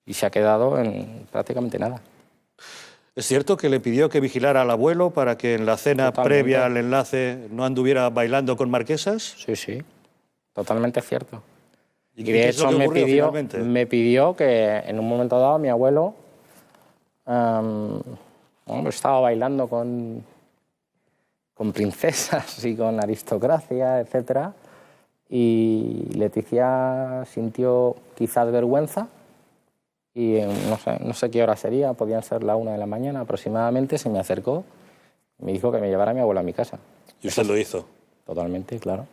y se ha quedado en prácticamente nada. ¿Es cierto que le pidió que vigilara al abuelo para que en la cena previa al enlace no anduviera bailando con marquesas? Sí, sí, totalmente cierto. ¿Y de hecho me pidió que en un momento dado mi abuelo estaba bailando con princesas y con aristocracia, etc. Y Leticia sintió quizás vergüenza y no sé qué hora sería, podían ser la 1 de la mañana aproximadamente, se me acercó y me dijo que me llevara a mi abuelo a mi casa. ¿Y usted lo hizo? Totalmente, claro.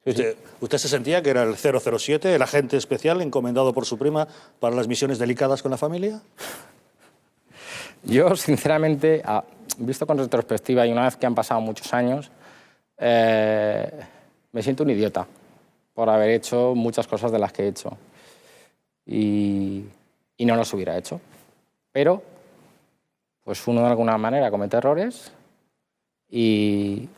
¿Usted se sentía que era el 007, el agente especial encomendado por su prima para las misiones delicadas con la familia? Yo, sinceramente, visto con retrospectiva y una vez que han pasado muchos años, me siento un idiota por haber hecho muchas cosas de las que he hecho. Y no las hubiera hecho. Pero, pues uno de alguna manera comete errores y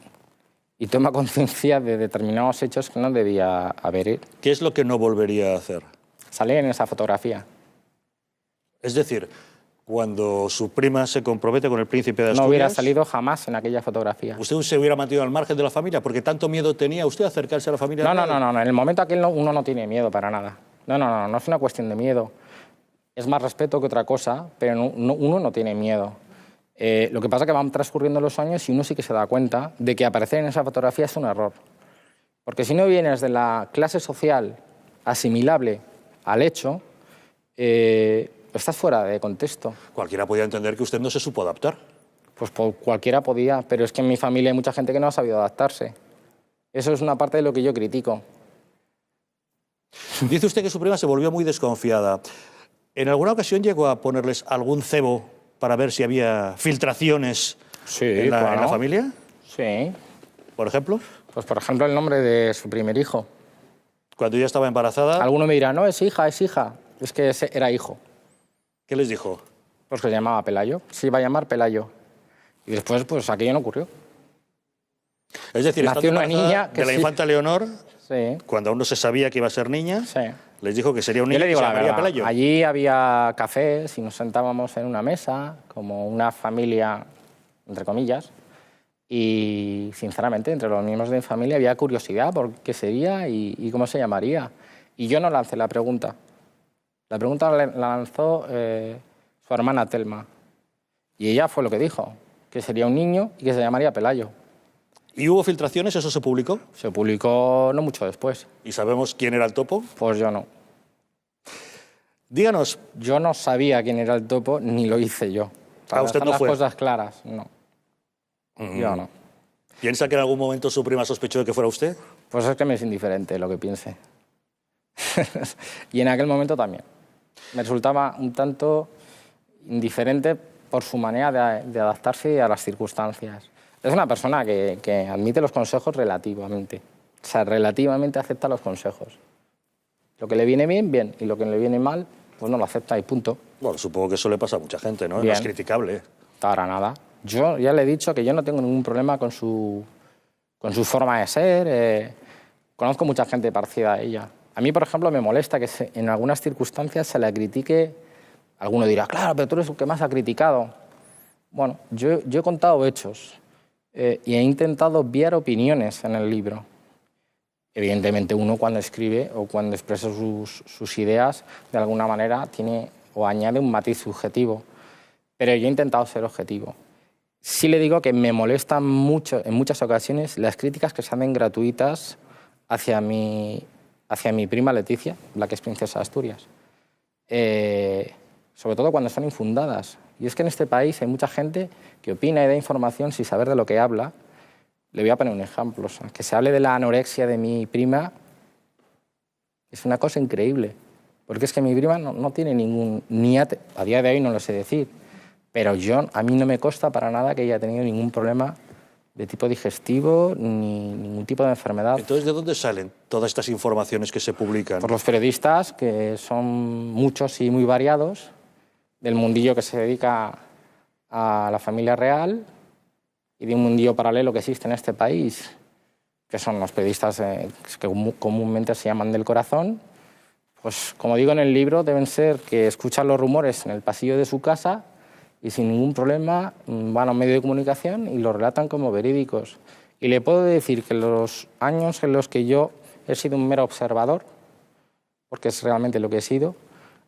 toma conciencia de determinados hechos que no debía haber hecho. ¿Qué es lo que no volvería a hacer? Salir en esa fotografía. Es decir, cuando su prima se compromete con el príncipe de Asturias... No hubiera salido jamás en aquella fotografía. ¿Usted se hubiera mantenido al margen de la familia? ¿Porque tanto miedo tenía usted a acercarse a la familia? No. En el momento aquel uno no tiene miedo para nada. No es una cuestión de miedo. Es más respeto que otra cosa, pero uno no tiene miedo. Lo que pasa es que van transcurriendo los años y uno sí que se da cuenta de que aparecer en esa fotografía es un error. Porque si no vienes de la clase social asimilable al hecho, estás fuera de contexto. Cualquiera podía entender que usted no se supo adaptar. Pues cualquiera podía, pero es que en mi familia hay mucha gente que no ha sabido adaptarse. Eso es una parte de lo que yo critico. Dice usted que su prima se volvió muy desconfiada. ¿En alguna ocasión llegó a ponerles algún cebo para ver si había filtraciones en la familia? Sí. ¿Por ejemplo? Pues por ejemplo el nombre de su primer hijo. Cuando ella estaba embarazada... Alguno me dirá, no, es hija. Es que ese era hijo. ¿Qué les dijo? Pues que se llamaba Pelayo. Se iba a llamar Pelayo. Y después, pues aquello no ocurrió. Es decir, nació una niña de la infanta Leonor, sí, cuando aún no se sabía que iba a ser niña, sí, les dijo que sería un niño que se llamaría Pelayo. Allí había cafés y nos sentábamos en una mesa, como una familia, entre comillas, y sinceramente entre los miembros de mi familia había curiosidad por qué sería y cómo se llamaría. Y yo no lancé la pregunta. La pregunta la lanzó su hermana Telma. Y ella fue lo que dijo, que sería un niño y que se llamaría Pelayo. ¿Y hubo filtraciones? ¿Eso se publicó? Se publicó no mucho después. ¿Y sabemos quién era el topo? Pues yo no. Díganos. Yo no sabía quién era el topo, ni lo hice yo. Para usted no fue. Las cosas claras, no. Yo no. ¿Piensa que en algún momento su prima sospechó de que fuera usted? Pues es que me es indiferente lo que piense. Y en aquel momento también. Me resultaba un tanto indiferente por su manera de adaptarse a las circunstancias. Es una persona que admite los consejos relativamente. O sea, relativamente acepta los consejos. Lo que le viene bien, bien. Y lo que le viene mal, pues no lo acepta y punto. Bueno, supongo que eso le pasa a mucha gente, ¿no? Bien. No es criticable. Para nada. Yo ya le he dicho que yo no tengo ningún problema con su forma de ser. Conozco mucha gente parecida a ella. A mí, por ejemplo, me molesta que en algunas circunstancias se la critique. Alguno dirá, claro, pero tú eres el que más ha criticado. Bueno, yo he contado hechos. Y he intentado obviar opiniones en el libro. Evidentemente uno cuando escribe o cuando expresa sus ideas de alguna manera tiene o añade un matiz subjetivo, pero yo he intentado ser objetivo. Sí le digo que me molestan mucho en muchas ocasiones las críticas que se hacen gratuitas hacia mi prima Leticia, la que es princesa de Asturias. Sobre todo cuando son infundadas. Y es que en este país hay mucha gente que opina y da información sin saber de lo que habla. Le voy a poner un ejemplo. O sea, que se hable de la anorexia de mi prima es una cosa increíble. Porque es que mi prima no tiene ningún... a día de hoy no lo sé decir. Pero a mí no me consta para nada que haya tenido ningún problema de tipo digestivo ni ningún tipo de enfermedad. Entonces, ¿de dónde salen todas estas informaciones que se publican? Por los periodistas, que son muchos y muy variados, del mundillo que se dedica a la familia real y de un mundillo paralelo que existe en este país, que son los periodistas que comúnmente se llaman del corazón. Pues, como digo en el libro, deben ser que escuchan los rumores en el pasillo de su casa y sin ningún problema van a un medio de comunicación y los relatan como verídicos. Y le puedo decir que los años en los que yo he sido un mero observador, porque es realmente lo que he sido,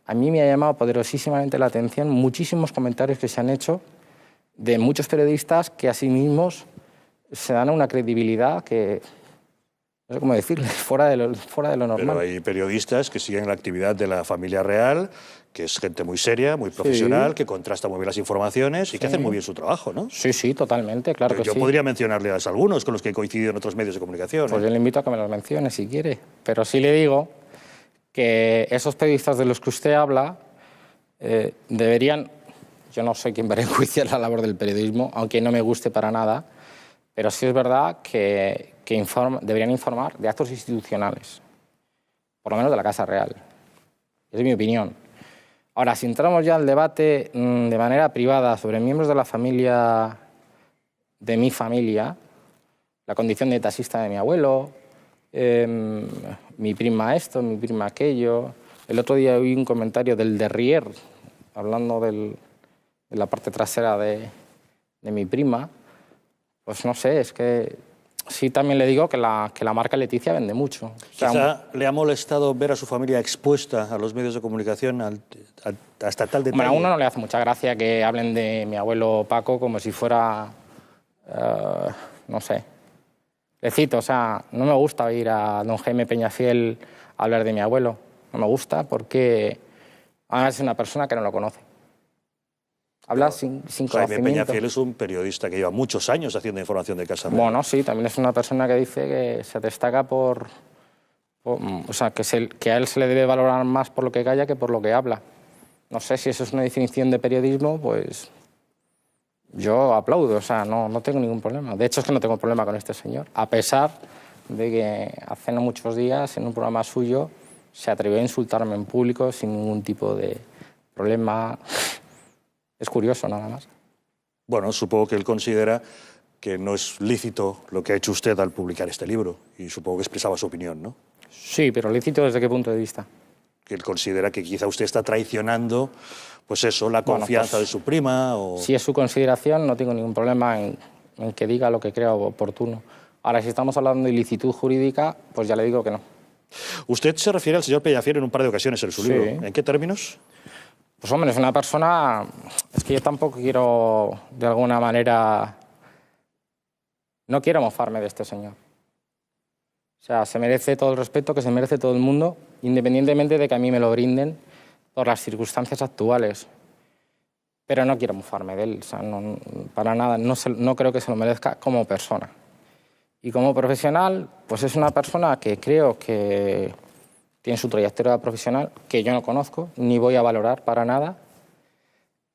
a mí me ha llamado poderosísimamente la atención muchísimos comentarios que se han hecho de muchos periodistas que a sí mismos se dan una credibilidad que, no sé cómo decirle, fuera de lo normal. Pero hay periodistas que siguen la actividad de la familia real, que es gente muy seria, muy profesional, que contrasta muy bien las informaciones y que hacen muy bien su trabajo, ¿no? Sí, sí, totalmente, claro que sí. Yo podría mencionarles algunos con los que he coincidido en otros medios de comunicación. Pues yo le invito a que me los mencione si quiere, pero sí le digo que esos periodistas de los que usted habla deberían... Yo no soy quien para enjuiciar la labor del periodismo, aunque no me guste para nada, pero sí es verdad que deberían informar de actos institucionales, por lo menos de la Casa Real. Es mi opinión. Ahora, si entramos ya al debate de manera privada sobre miembros de la familia, de mi familia, la condición de taxista de mi abuelo, mi prima esto, mi prima aquello. El otro día oí un comentario del Derrier, hablando de la parte trasera de mi prima. Pues no sé, es que sí también le digo que la marca Leticia vende mucho. Quizá le ha molestado ver a su familia expuesta a los medios de comunicación hasta tal detalle. Bueno, a uno no le hace mucha gracia que hablen de mi abuelo Paco como si fuera, no sé. Le cito, o sea, no me gusta oír a don Jaime Peñafiel hablar de mi abuelo. No me gusta porque además es una persona que no lo conoce. Habla sin conocimiento. Jaime Peñafiel es un periodista que lleva muchos años haciendo información de Casa Real. Bueno, sí, también es una persona que dice que se destaca o sea, que a él se le debe valorar más por lo que calla que por lo que habla. No sé si eso es una definición de periodismo, pues yo aplaudo, o sea, no tengo ningún problema. De hecho, es que no tengo problema con este señor, a pesar de que hace no muchos días, en un programa suyo, se atrevió a insultarme en público sin ningún tipo de problema. Es curioso, nada más. Bueno, supongo que él considera que no es lícito lo que ha hecho usted al publicar este libro y supongo que expresaba su opinión, ¿no? Sí, pero lícito ¿desde qué punto de vista? Que él considera que quizá usted está traicionando, pues eso, la confianza de su prima o... Si es su consideración, no tengo ningún problema en que diga lo que crea oportuno. Ahora, si estamos hablando de ilicitud jurídica, pues ya le digo que no. Usted se refiere al señor Peñafiel en un par de ocasiones en su libro. ¿En qué términos? Pues hombre, es una persona... Es que yo tampoco quiero, de alguna manera... No quiero mofarme de este señor. O sea, se merece todo el respeto que se merece todo el mundo, independientemente de que a mí me lo brinden por las circunstancias actuales. Pero no quiero mofarme de él, o sea, no, para nada. No creo que se lo merezca como persona. Y como profesional, pues es una persona que creo que tiene su trayectoria profesional, que yo no conozco, ni voy a valorar para nada.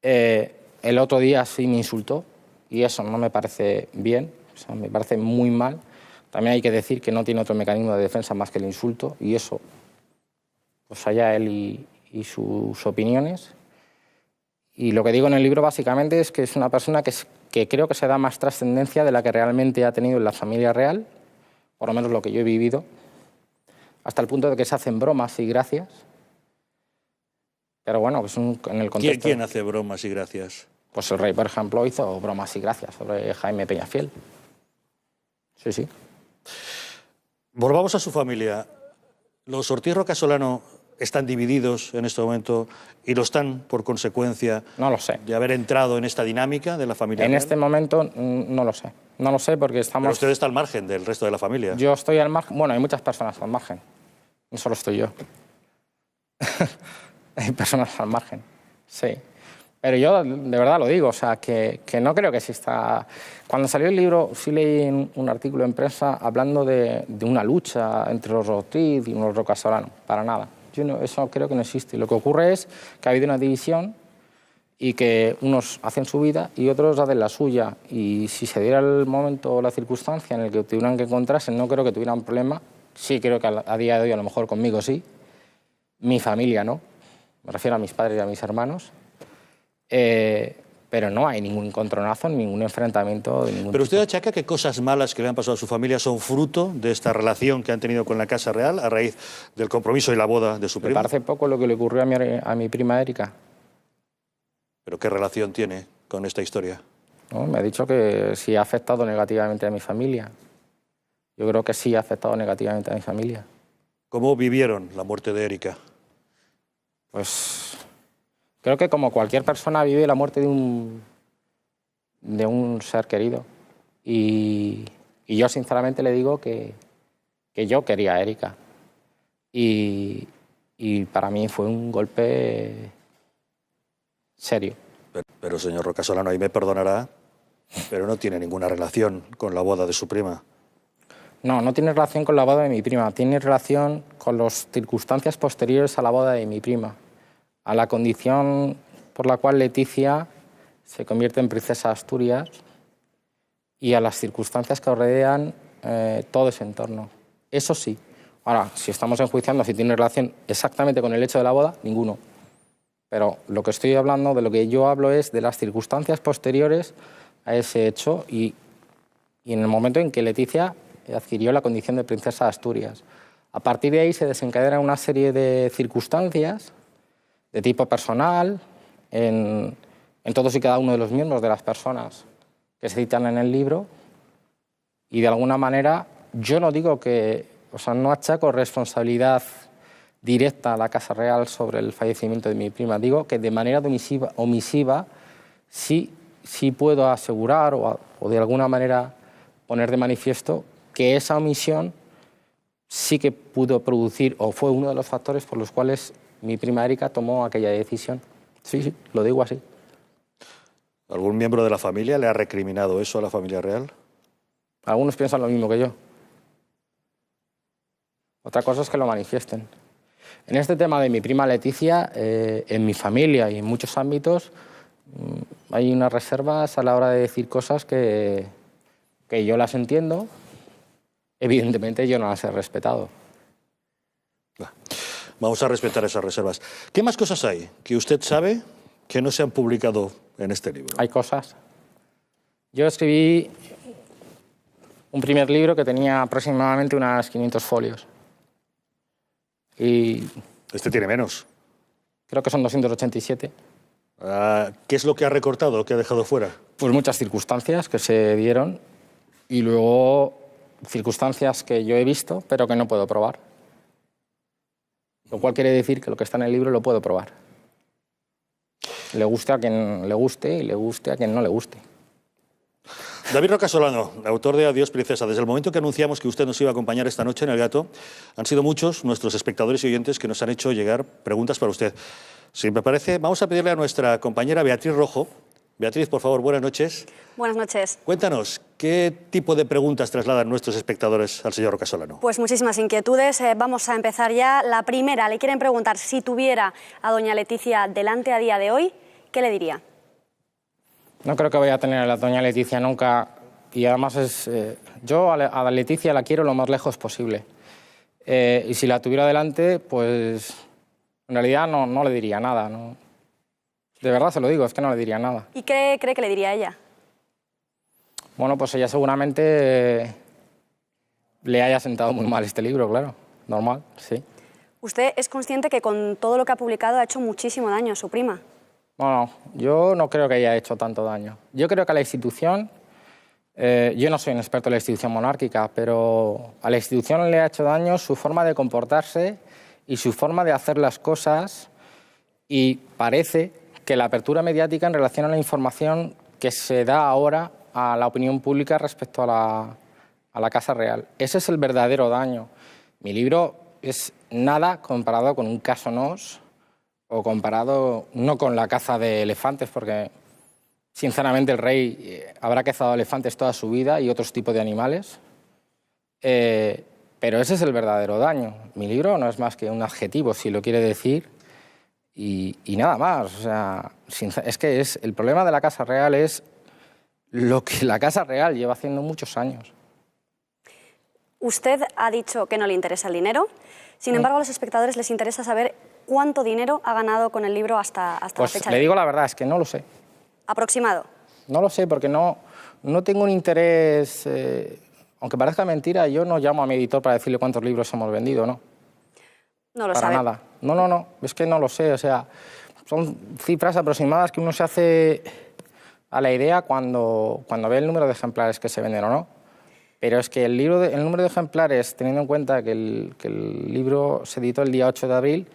El otro día sí me insultó, y eso no me parece bien, o sea, me parece muy mal. También hay que decir que no tiene otro mecanismo de defensa más que el insulto, y eso, pues allá él y sus opiniones. Y lo que digo en el libro básicamente es que es una persona que creo que se da más trascendencia de la que realmente ha tenido en la familia real, por lo menos lo que yo he vivido, hasta el punto de que se hacen bromas y gracias. Pero bueno, pues en el contexto... ¿Quién hace bromas y gracias? Pues el rey, por ejemplo, hizo bromas y gracias sobre Jaime Peñafiel. Sí, sí. Volvamos a su familia. Los Ortiz Rocasolano están divididos en este momento y lo están por consecuencia no lo sé. De haber entrado en esta dinámica de la familia en real. Este momento no lo sé. No lo sé porque estamos... Pero usted está al margen del resto de la familia. Yo estoy al margen. Bueno, hay muchas personas al margen. No solo estoy yo. Hay personas al margen, sí. Pero yo de verdad lo digo, o sea, que no creo que exista... Cuando salió el libro sí leí un artículo en prensa hablando de una lucha entre los Ortiz y los Roca Solano, para nada. Eso creo que no existe. Lo que ocurre es que ha habido una división y que unos hacen su vida y otros hacen la suya. Y si se diera el momento o la circunstancia en el que tuvieran que encontrarse, no creo que tuvieran problema. Sí creo que a día de hoy a lo mejor conmigo sí. Mi familia no. Me refiero a mis padres y a mis hermanos. Pero no hay ningún encontronazo, ningún enfrentamiento. ¿Pero usted achaca que cosas malas que le han pasado a su familia son fruto de esta relación que han tenido con la Casa Real a raíz del compromiso y la boda de su prima? Me parece poco lo que le ocurrió a mi prima Erika. ¿Pero qué relación tiene con esta historia? No, me ha dicho que sí ha afectado negativamente a mi familia. Yo creo que sí ha afectado negativamente a mi familia. ¿Cómo vivieron la muerte de Erika? Pues creo que como cualquier persona vive la muerte de un ser querido. Y yo sinceramente le digo que yo quería a Erika. Y para mí fue un golpe serio. Pero señor Roca Solano, ahí me perdonará, pero no tiene ninguna relación con la boda de su prima. No, no tiene relación con la boda de mi prima, tiene relación con las circunstancias posteriores a la boda de mi prima, a la condición por la cual Leticia se convierte en princesa de Asturias y a las circunstancias que rodean todo ese entorno. Eso sí. Ahora, si estamos enjuiciando si tiene relación exactamente con el hecho de la boda, ninguno. Pero lo que estoy hablando, de lo que yo hablo es de las circunstancias posteriores a ese hecho y en el momento en que Leticia adquirió la condición de princesa de Asturias. A partir de ahí se desencadena una serie de circunstancias de tipo personal en todos y cada uno de los miembros de las personas que se citan en el libro y de alguna manera yo no digo que, o sea, no achaco responsabilidad directa a la Casa Real sobre el fallecimiento de mi prima. Digo que de manera omisiva sí puedo asegurar o de alguna manera poner de manifiesto que esa omisión sí que pudo producir o fue uno de los factores por los cuales mi prima Erika tomó aquella decisión. Sí, lo digo así. ¿Algún miembro de la familia le ha recriminado eso a la familia real? Algunos piensan lo mismo que yo. Otra cosa es que lo manifiesten. En este tema de mi prima Leticia, en mi familia y en muchos ámbitos, hay unas reservas a la hora de decir cosas que yo las entiendo. Evidentemente yo no las he respetado. Vamos a respetar esas reservas. ¿Qué más cosas hay que usted sabe que no se han publicado en este libro? Hay cosas. Yo escribí un primer libro que tenía aproximadamente unas 500 folios. Y este tiene menos. Creo que son 287. ¿Qué es lo que ha recortado, lo que ha dejado fuera? Pues muchas circunstancias que se dieron y luego circunstancias que yo he visto pero que no puedo probar. Lo cual quiere decir que lo que está en el libro lo puedo probar. Le guste a quien le guste y le guste a quien no le guste. David Roca Solano, autor de Adiós Princesa. Desde el momento que anunciamos que usted nos iba a acompañar esta noche en El Gato, han sido muchos nuestros espectadores y oyentes que nos han hecho llegar preguntas para usted. Si me parece, vamos a pedirle a nuestra compañera Beatriz Rojo. Beatriz, por favor, buenas noches. Buenas noches. Cuéntanos, ¿qué tipo de preguntas trasladan nuestros espectadores al señor Roca Solano? Pues muchísimas inquietudes. Vamos a empezar ya. La primera, le quieren preguntar si tuviera a doña Leticia delante a día de hoy, ¿qué le diría? No creo que vaya a tener a la doña Leticia nunca y además yo a la Leticia la quiero lo más lejos posible. Y si la tuviera delante, pues en realidad no le diría nada, ¿no? De verdad se lo digo, es que no le diría nada. ¿Y qué cree que le diría a ella? Bueno, pues ella seguramente le haya sentado muy mal este libro, claro. Normal, sí. ¿Usted es consciente que con todo lo que ha publicado ha hecho muchísimo daño a su prima? Bueno, yo no creo que haya hecho tanto daño. Yo creo que a la institución, yo no soy un experto en la institución monárquica, pero a la institución le ha hecho daño su forma de comportarse y su forma de hacer las cosas y parece que la apertura mediática en relación a la información que se da ahora a la opinión pública respecto a la Casa Real. Ese es el verdadero daño. Mi libro es nada comparado con un caso Nos o comparado no con la caza de elefantes, porque sinceramente el rey habrá cazado elefantes toda su vida y otros tipos de animales, pero ese es el verdadero daño. Mi libro no es más que un adjetivo, si lo quiere decir, y nada más. O sea, es que el problema de la Casa Real es lo que la Casa Real lleva haciendo muchos años. Usted ha dicho que no le interesa el dinero, sin embargo a los espectadores les interesa saber cuánto dinero ha ganado con el libro hasta la fecha. Pues le digo la verdad, es que no lo sé. ¿Aproximado? No lo sé, porque no tengo un interés, aunque parezca mentira, yo no llamo a mi editor para decirle cuántos libros hemos vendido, ¿no? No lo para sabe. nada. No, es que no lo sé, o sea, son cifras aproximadas que uno se hace a la idea cuando ve el número de ejemplares que se venden o no. Pero es que el número de ejemplares, teniendo en cuenta que el libro se editó el día 8 de abril,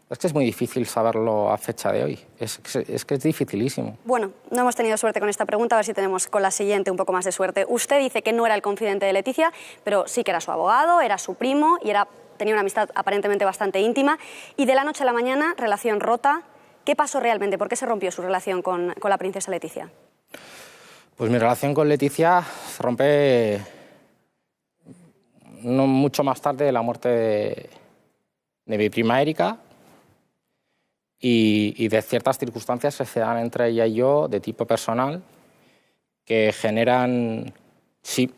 es que es muy difícil saberlo a fecha de hoy. Es que es dificilísimo. Bueno, no hemos tenido suerte con esta pregunta, a ver si tenemos con la siguiente un poco más de suerte. Usted dice que no era el confidente de Leticia, pero sí que era su abogado, era su primo y tenía una amistad aparentemente bastante íntima. Y de la noche a la mañana, relación rota. ¿Qué pasó realmente? ¿Por qué se rompió su relación con la princesa Leticia? Pues mi relación con Leticia se rompe no mucho más tarde de la muerte de mi prima Erika y de ciertas circunstancias que se dan entre ella y yo de tipo personal que generan, sí,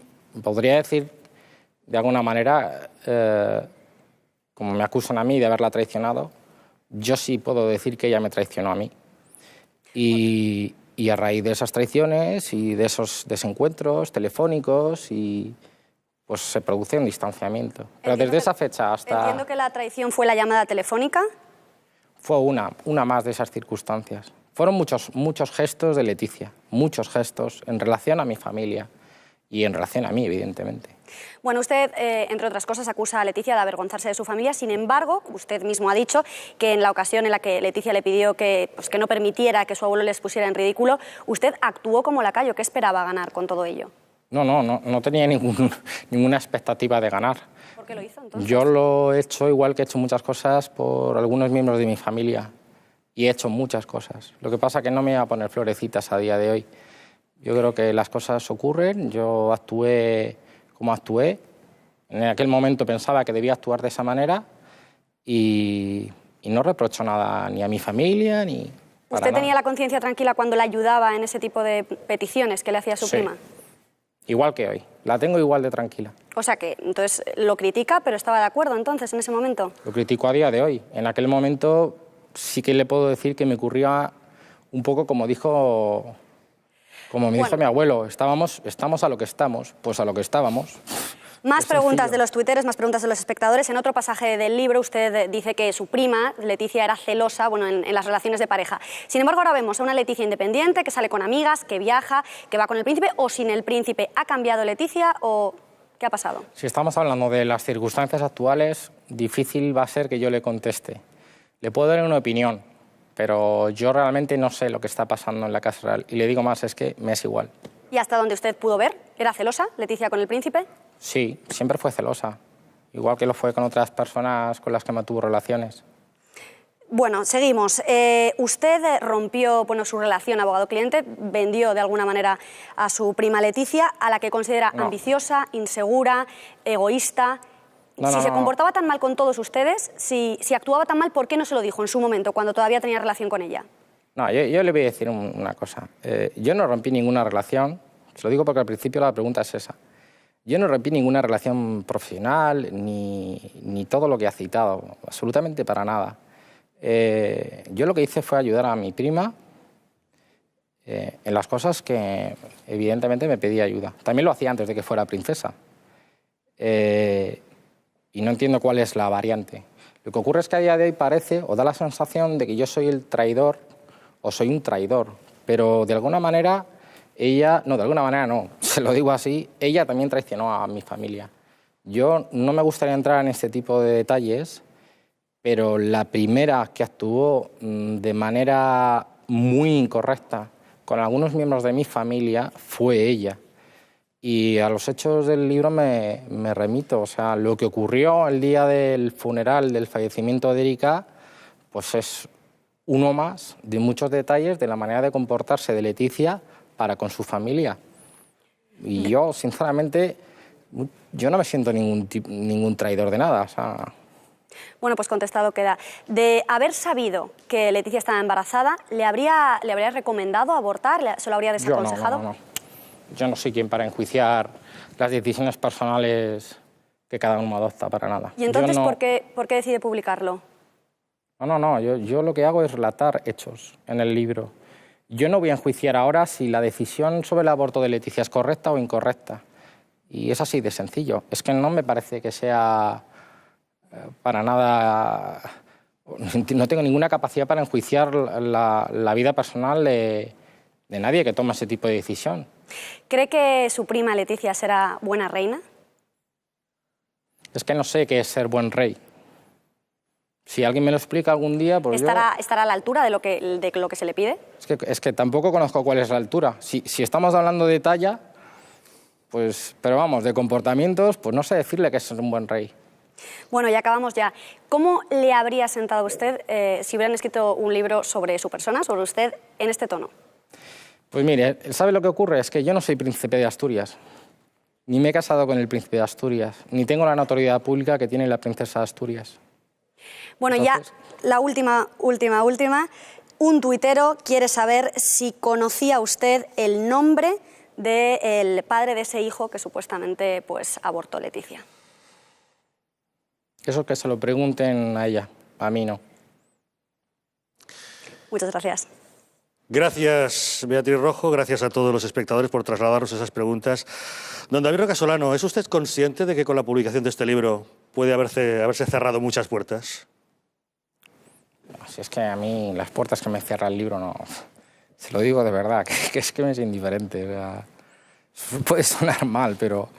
podría decir de alguna manera, como me acusan a mí de haberla traicionado, yo sí puedo decir que ella me traicionó a mí. Y a raíz de esas traiciones y de esos desencuentros telefónicos pues se produce un distanciamiento. Pero desde esa fecha hasta... Entiendo que la traición fue la llamada telefónica. Fue una más de esas circunstancias. Fueron muchos gestos de Leticia, muchos gestos en relación a mi familia y en relación a mí, evidentemente. Bueno, usted, entre otras cosas, acusa a Leticia de avergonzarse de su familia. Sin embargo, usted mismo ha dicho que en la ocasión en la que Leticia le pidió que no permitiera que su abuelo les pusiera en ridículo, usted actuó como lacayo. ¿Qué esperaba ganar con todo ello? No tenía ninguna expectativa de ganar. ¿Por qué lo hizo, entonces? Yo lo he hecho igual que he hecho muchas cosas por algunos miembros de mi familia. Y he hecho muchas cosas. Lo que pasa es que no me voy a poner florecitas a día de hoy. Yo creo que las cosas ocurren. Yo actué como actué. En aquel momento pensaba que debía actuar de esa manera y no reprocho nada ni a mi familia ni para ¿Usted tenía nada. la conciencia tranquila cuando la ayudaba en ese tipo de peticiones que le hacía su prima? Igual que hoy. La tengo igual de tranquila. O sea que, entonces, lo critica, pero estaba de acuerdo entonces en ese momento. Lo critico a día de hoy. En aquel momento sí que le puedo decir que me ocurría un poco como me dijo mi abuelo, estamos a lo que estamos, pues a lo que estábamos. Más preguntas de los tuiteros, más preguntas de los espectadores. En otro pasaje del libro usted dice que su prima, Leticia, era celosa en las relaciones de pareja. Sin embargo, ahora vemos a una Leticia independiente que sale con amigas, que viaja, que va con el príncipe o sin el príncipe. ¿Ha cambiado Leticia o qué ha pasado? Si estamos hablando de las circunstancias actuales, difícil va a ser que yo le conteste. Le puedo dar una opinión, pero yo realmente no sé lo que está pasando en la Casa Real. Y le digo más, es que me es igual. ¿Y hasta donde usted pudo ver? ¿Era celosa Leticia con el príncipe? Sí, siempre fue celosa. Igual que lo fue con otras personas con las que mantuvo relaciones. Bueno, seguimos. Usted rompió su relación abogado-cliente, vendió de alguna manera a su prima Leticia, a la que considera ambiciosa, insegura, egoísta. Si se comportaba tan mal con todos ustedes, si actuaba tan mal, ¿por qué no se lo dijo en su momento, cuando todavía tenía relación con ella? No, yo le voy a decir una cosa. Yo no rompí ninguna relación, se lo digo porque al principio la pregunta es esa. Yo no rompí ninguna relación profesional ni todo lo que ha citado, absolutamente para nada. Yo lo que hice fue ayudar a mi prima en las cosas que evidentemente me pedía ayuda. También lo hacía antes de que fuera princesa. Y no entiendo cuál es la variante. Lo que ocurre es que a día de hoy parece o da la sensación de que yo soy el traidor o soy un traidor, pero de alguna manera ella, no, de alguna manera no, se lo digo así, ella también traicionó a mi familia. Yo no me gustaría entrar en este tipo de detalles, pero la primera que actuó de manera muy incorrecta con algunos miembros de mi familia fue ella. Y a los hechos del libro me remito. O sea, lo que ocurrió el día del funeral, del fallecimiento de Erika, pues es uno más de muchos detalles de la manera de comportarse de Leticia para con su familia. Y yo, sinceramente, yo no me siento ningún traidor de nada. O sea... Bueno, pues contestado queda. De haber sabido que Leticia estaba embarazada, ¿le habría recomendado abortar? ¿Se lo habría desaconsejado? No. Yo no soy quien para enjuiciar las decisiones personales que cada uno adopta, para nada. ¿Y entonces por qué decide publicarlo? No. Yo lo que hago es relatar hechos en el libro. Yo no voy a enjuiciar ahora si la decisión sobre el aborto de Leticia es correcta o incorrecta. Y es así de sencillo. Es que no me parece que sea para nada... No tengo ninguna capacidad para enjuiciar la vida personal de nadie que toma ese tipo de decisión. ¿Cree que su prima Leticia será buena reina? Es que no sé qué es ser buen rey. Si alguien me lo explica algún día, pues ¿Estará a la altura de lo que se le pide? Es que tampoco conozco cuál es la altura. Si estamos hablando de talla, pues, pero vamos, de comportamientos, pues no sé decirle que es un buen rey. Bueno, ya acabamos ya. ¿Cómo le habría sentado a usted si hubieran escrito un libro sobre su persona, sobre usted, en este tono? Pues mire, ¿sabe lo que ocurre? Es que yo no soy príncipe de Asturias, ni me he casado con el príncipe de Asturias, ni tengo la notoriedad pública que tiene la princesa de Asturias. Bueno, entonces... ya la última. Un tuitero quiere saber si conocía usted el nombre del padre de ese hijo que supuestamente pues, abortó Leticia. Eso que se lo pregunten a ella, a mí no. Muchas gracias. Gracias, Beatriz Rojo, gracias a todos los espectadores por trasladarnos esas preguntas. Don David Roca Solano, ¿es usted consciente de que con la publicación de este libro puede haberse cerrado muchas puertas? Si es que a mí las puertas que me cierra el libro no... Se lo digo de verdad, que es que me es indiferente. O sea, puede sonar mal, pero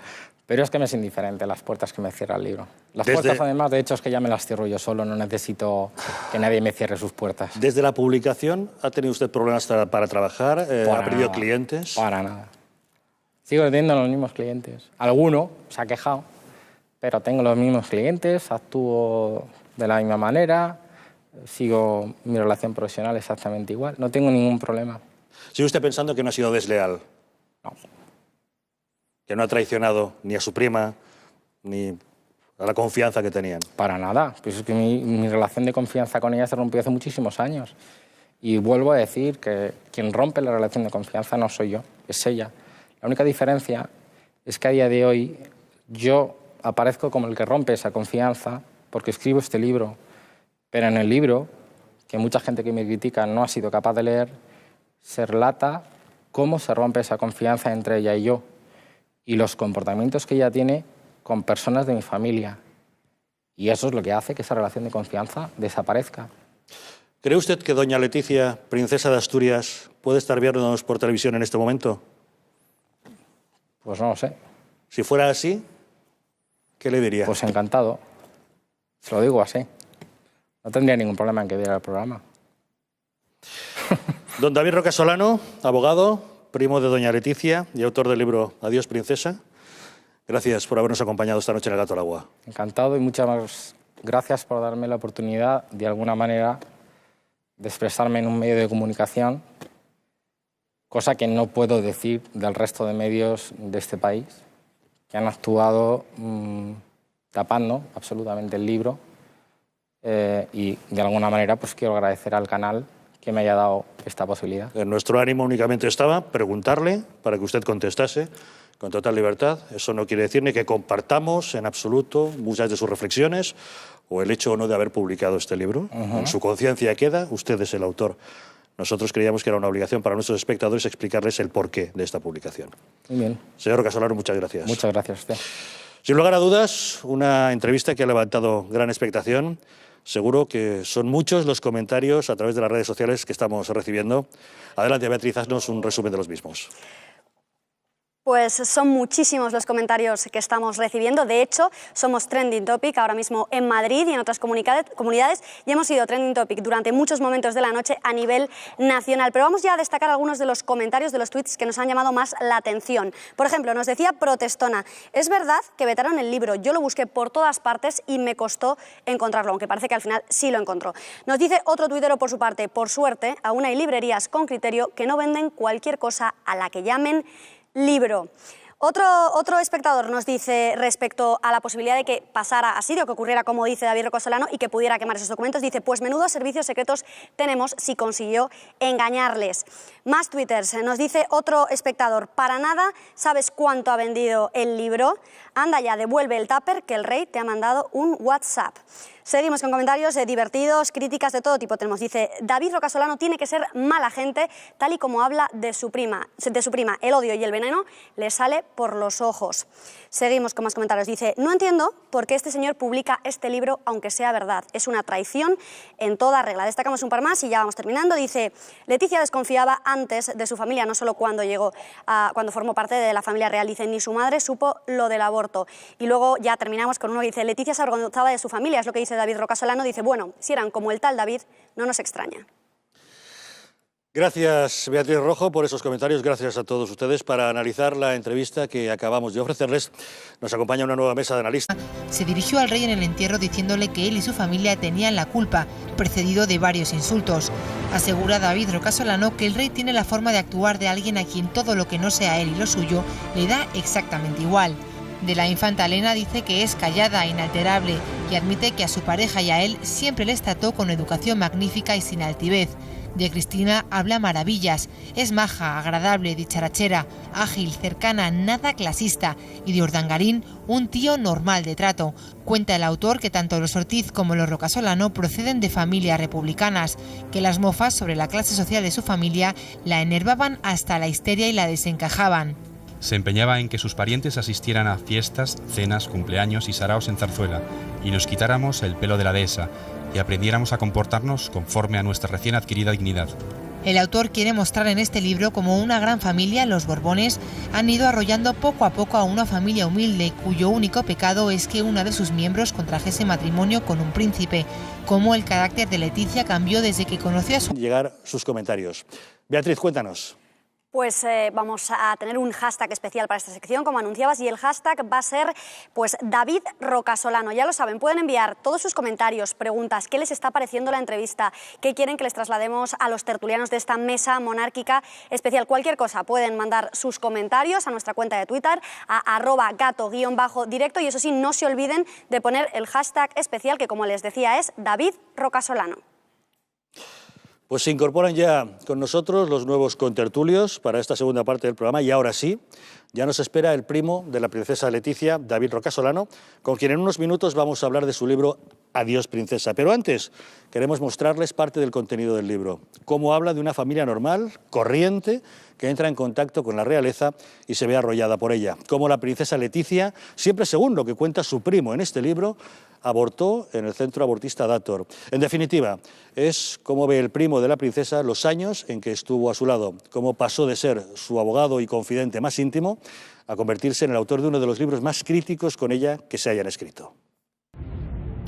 es que me es indiferente las puertas que me cierra el libro. Las puertas, además, de hecho, es que ya me las cierro yo solo, no necesito que nadie me cierre sus puertas. ¿Desde la publicación ha tenido usted problemas para trabajar? ¿Ha perdido clientes? Para nada. Sigo teniendo los mismos clientes. Alguno se ha quejado, pero tengo los mismos clientes, actúo de la misma manera, sigo mi relación profesional exactamente igual. No tengo ningún problema. ¿Sigue usted pensando que no ha sido desleal? No. ¿Que no ha traicionado ni a su prima, ni a la confianza que tenían? Para nada. Pues es que mi relación de confianza con ella se rompió hace muchísimos años. Y vuelvo a decir que quien rompe la relación de confianza no soy yo, es ella. La única diferencia es que a día de hoy yo aparezco como el que rompe esa confianza porque escribo este libro. Pero en el libro, que mucha gente que me critica no ha sido capaz de leer, se relata cómo se rompe esa confianza entre ella y yo y los comportamientos que ella tiene con personas de mi familia. Y eso es lo que hace que esa relación de confianza desaparezca. ¿Cree usted que doña Leticia, princesa de Asturias, puede estar viéndonos por televisión en este momento? Pues no lo sé. Si fuera así, ¿qué le diría? Pues encantado. Se lo digo así. No tendría ningún problema en que viera el programa. Don David Roca Solano, abogado, primo de doña Leticia y autor del libro Adiós, princesa. Gracias por habernos acompañado esta noche en El Gato al Agua. Encantado y muchas gracias por darme la oportunidad, de alguna manera, de expresarme en un medio de comunicación, cosa que no puedo decir del resto de medios de este país, que han actuado tapando absolutamente el libro. Y de alguna manera pues quiero agradecer al canal que me haya dado esta posibilidad. Nuestro ánimo únicamente estaba preguntarle para que usted contestase con total libertad. Eso no quiere decir ni que compartamos en absoluto muchas de sus reflexiones o el hecho o no de haber publicado este libro. En su conciencia queda, usted es el autor. Nosotros creíamos que era una obligación para nuestros espectadores explicarles el porqué de esta publicación. Muy bien. Señor Roca Solano, muchas gracias. Muchas gracias a usted. Sin lugar a dudas, una entrevista que ha levantado gran expectación. Seguro que son muchos los comentarios a través de las redes sociales que estamos recibiendo. Adelante, Beatriz, haznos un resumen de los mismos. Pues son muchísimos los comentarios que estamos recibiendo. De hecho, somos Trending Topic ahora mismo en Madrid y en otras comunidades y hemos sido Trending Topic durante muchos momentos de la noche a nivel nacional. Pero vamos ya a destacar algunos de los comentarios, de los tweets que nos han llamado más la atención. Por ejemplo, nos decía Protestona: es verdad que vetaron el libro, yo lo busqué por todas partes y me costó encontrarlo, aunque parece que al final sí lo encontró. Nos dice otro tuitero por su parte: por suerte, aún hay librerías con criterio que no venden cualquier cosa a la que llamen libro. Otro espectador nos dice respecto a la posibilidad de que pasara así, de que ocurriera como dice David Rocasolano y que pudiera quemar esos documentos, dice: pues menudos servicios secretos tenemos si consiguió engañarles. Más twitters, nos dice otro espectador: para nada sabes cuánto ha vendido el libro, anda ya, devuelve el tupper que el rey te ha mandado un WhatsApp. Seguimos con comentarios divertidos, críticas de todo tipo. Tenemos, dice: David Rocasolano tiene que ser mala gente, tal y como habla de su prima. El odio y el veneno le sale por los ojos. Seguimos con más comentarios. Dice: no entiendo por qué este señor publica este libro, aunque sea verdad. Es una traición en toda regla. Destacamos un par más y ya vamos terminando. Dice: Leticia desconfiaba antes de su familia, no solo cuando cuando formó parte de la familia real. Dice: ni su madre supo lo del aborto. Y luego ya terminamos con uno que dice: Leticia se avergonzaba de su familia, es lo que dice David Rocasolano. Dice: bueno, si eran como el tal David, no nos extraña. Gracias, Beatriz Rojo, por esos comentarios. Gracias a todos ustedes. Para analizar la entrevista que acabamos de ofrecerles, nos acompaña una nueva mesa de analistas. Se dirigió al rey en el entierro diciéndole que él y su familia tenían la culpa, precedido de varios insultos. Asegura David Rocasolano que el rey tiene la forma de actuar de alguien a quien todo lo que no sea él y lo suyo le da exactamente igual. De la infanta Elena dice que es callada e inalterable y admite que a su pareja y a él siempre les trató con educación magnífica y sin altivez. De Cristina habla maravillas, es maja, agradable, dicharachera, ágil, cercana, nada clasista, y de Urdangarín un tío normal de trato. Cuenta el autor que tanto los Ortiz como los Rocasolano proceden de familias republicanas, que las mofas sobre la clase social de su familia la enervaban hasta la histeria y la desencajaban. Se empeñaba en que sus parientes asistieran a fiestas, cenas, cumpleaños y saraos en Zarzuela, y nos quitáramos el pelo de la dehesa, y aprendiéramos a comportarnos conforme a nuestra recién adquirida dignidad. El autor quiere mostrar en este libro cómo una gran familia, los Borbones, han ido arrollando poco a poco a una familia humilde, cuyo único pecado es que una de sus miembros contrajese matrimonio con un príncipe, cómo el carácter de Leticia cambió desde que conoció a su... Llegar sus comentarios. Beatriz, cuéntanos. Pues vamos a tener un hashtag especial para esta sección, como anunciabas, y el hashtag va a ser pues David Rocasolano. Ya lo saben, pueden enviar todos sus comentarios, preguntas, qué les está pareciendo la entrevista, qué quieren que les traslademos a los tertulianos de esta mesa monárquica especial. Cualquier cosa, pueden mandar sus comentarios a nuestra cuenta de Twitter, a @gato_directo, y eso sí, no se olviden de poner el hashtag especial, que como les decía es David Rocasolano. Pues se incorporan ya con nosotros los nuevos contertulios para esta segunda parte del programa, y ahora sí, ya nos espera el primo de la princesa Leticia, David Rocasolano, con quien en unos minutos vamos a hablar de su libro Adiós, princesa. Pero antes queremos mostrarles parte del contenido del libro, cómo habla de una familia normal, corriente, que entra en contacto con la realeza y se ve arrollada por ella. Cómo la princesa Leticia, siempre según lo que cuenta su primo en este libro, abortó en el centro abortista Dator. En definitiva, es cómo ve el primo de la princesa los años en que estuvo a su lado, cómo pasó de ser su abogado y confidente más íntimo a convertirse en el autor de uno de los libros más críticos con ella que se hayan escrito.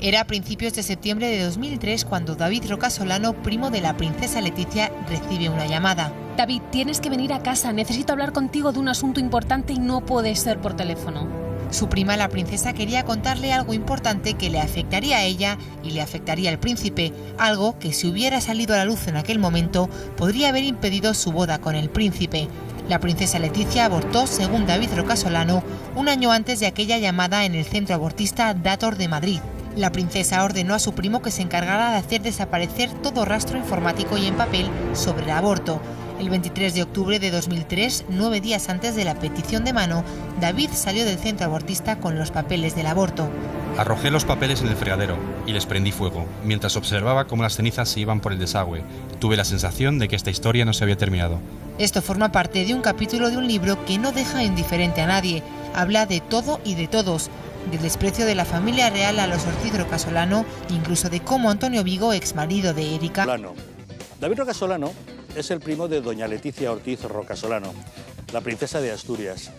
Era a principios de septiembre de 2003 cuando David Rocasolano, primo de la princesa Leticia, recibe una llamada. David, tienes que venir a casa, necesito hablar contigo de un asunto importante y no puede ser por teléfono. Su prima, la princesa, quería contarle algo importante que le afectaría a ella y le afectaría al príncipe, algo que si hubiera salido a la luz en aquel momento podría haber impedido su boda con el príncipe. La princesa Leticia abortó, según David Rocasolano, un año antes de aquella llamada en el centro abortista Dator de Madrid. La princesa ordenó a su primo que se encargara de hacer desaparecer todo rastro informático y en papel sobre el aborto. El 23 de octubre de 2003, 9 días antes de la petición de mano, David salió del centro abortista con los papeles del aborto. Arrojé los papeles en el fregadero y les prendí fuego. Mientras observaba cómo las cenizas se iban por el desagüe, tuve la sensación de que esta historia no se había terminado. Esto forma parte de un capítulo de un libro que no deja indiferente a nadie. Habla de todo y de todos, del desprecio de la familia real a los Ortiz Rocasolano, incluso de cómo Antonio Vigo, exmarido de Erika... David Rocasolano es el primo de doña Leticia Ortiz Rocasolano. La princesa de Asturias.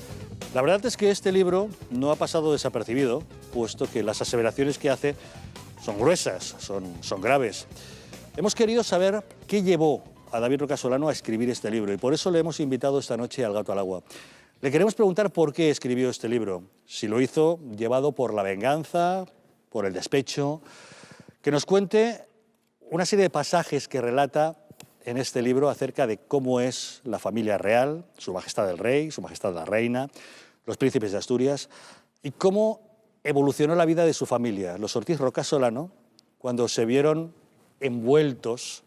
La verdad es que este libro no ha pasado desapercibido, puesto que las aseveraciones que hace son gruesas, son graves. Hemos querido saber qué llevó a David Roca Solano a escribir este libro y por eso le hemos invitado esta noche al Gato al Agua. Le queremos preguntar por qué escribió este libro, si lo hizo llevado por la venganza, por el despecho, que nos cuente una serie de pasajes que relata en este libro acerca de cómo es la familia real, su majestad el rey, su majestad la reina, los príncipes de Asturias, y cómo evolucionó la vida de su familia, los Ortiz Roca Solano, cuando se vieron envueltos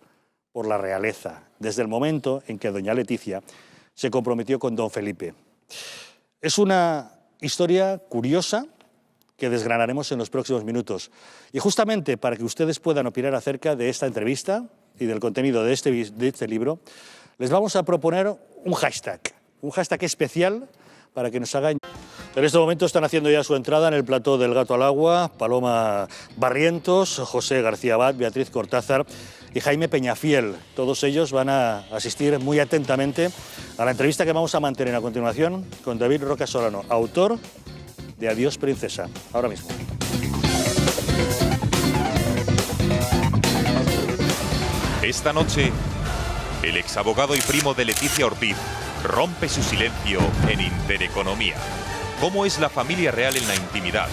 por la realeza, desde el momento en que doña Leticia se comprometió con don Felipe. Es una historia curiosa que desgranaremos en los próximos minutos. Y justamente para que ustedes puedan opinar acerca de esta entrevista y del contenido de este libro, les vamos a proponer un hashtag especial para que nos hagan... En este momento están haciendo ya su entrada en el plató del Gato al Agua Paloma Barrientos, José García Abad, Beatriz Cortázar y Jaime Peñafiel. Todos ellos van a asistir muy atentamente a la entrevista que vamos a mantener a continuación con David Roca Solano, autor de Adiós Princesa. Ahora mismo. Esta noche, el exabogado y primo de Leticia Ortiz rompe su silencio en Intereconomía. ¿Cómo es la familia real en la intimidad?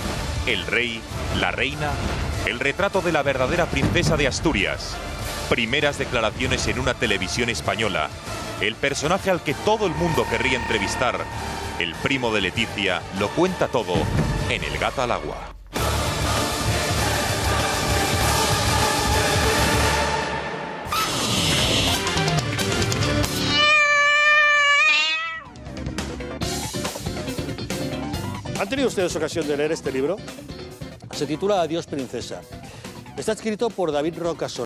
El rey, la reina, el retrato de la verdadera princesa de Asturias. Primeras declaraciones en una televisión española. El personaje al que todo el mundo querría entrevistar, el primo de Leticia, lo cuenta todo en El Gato al Agua. ¿Han tenido ustedes ocasión de leer este libro? Se titula Adiós Princesa. Está escrito por David Roca Solano.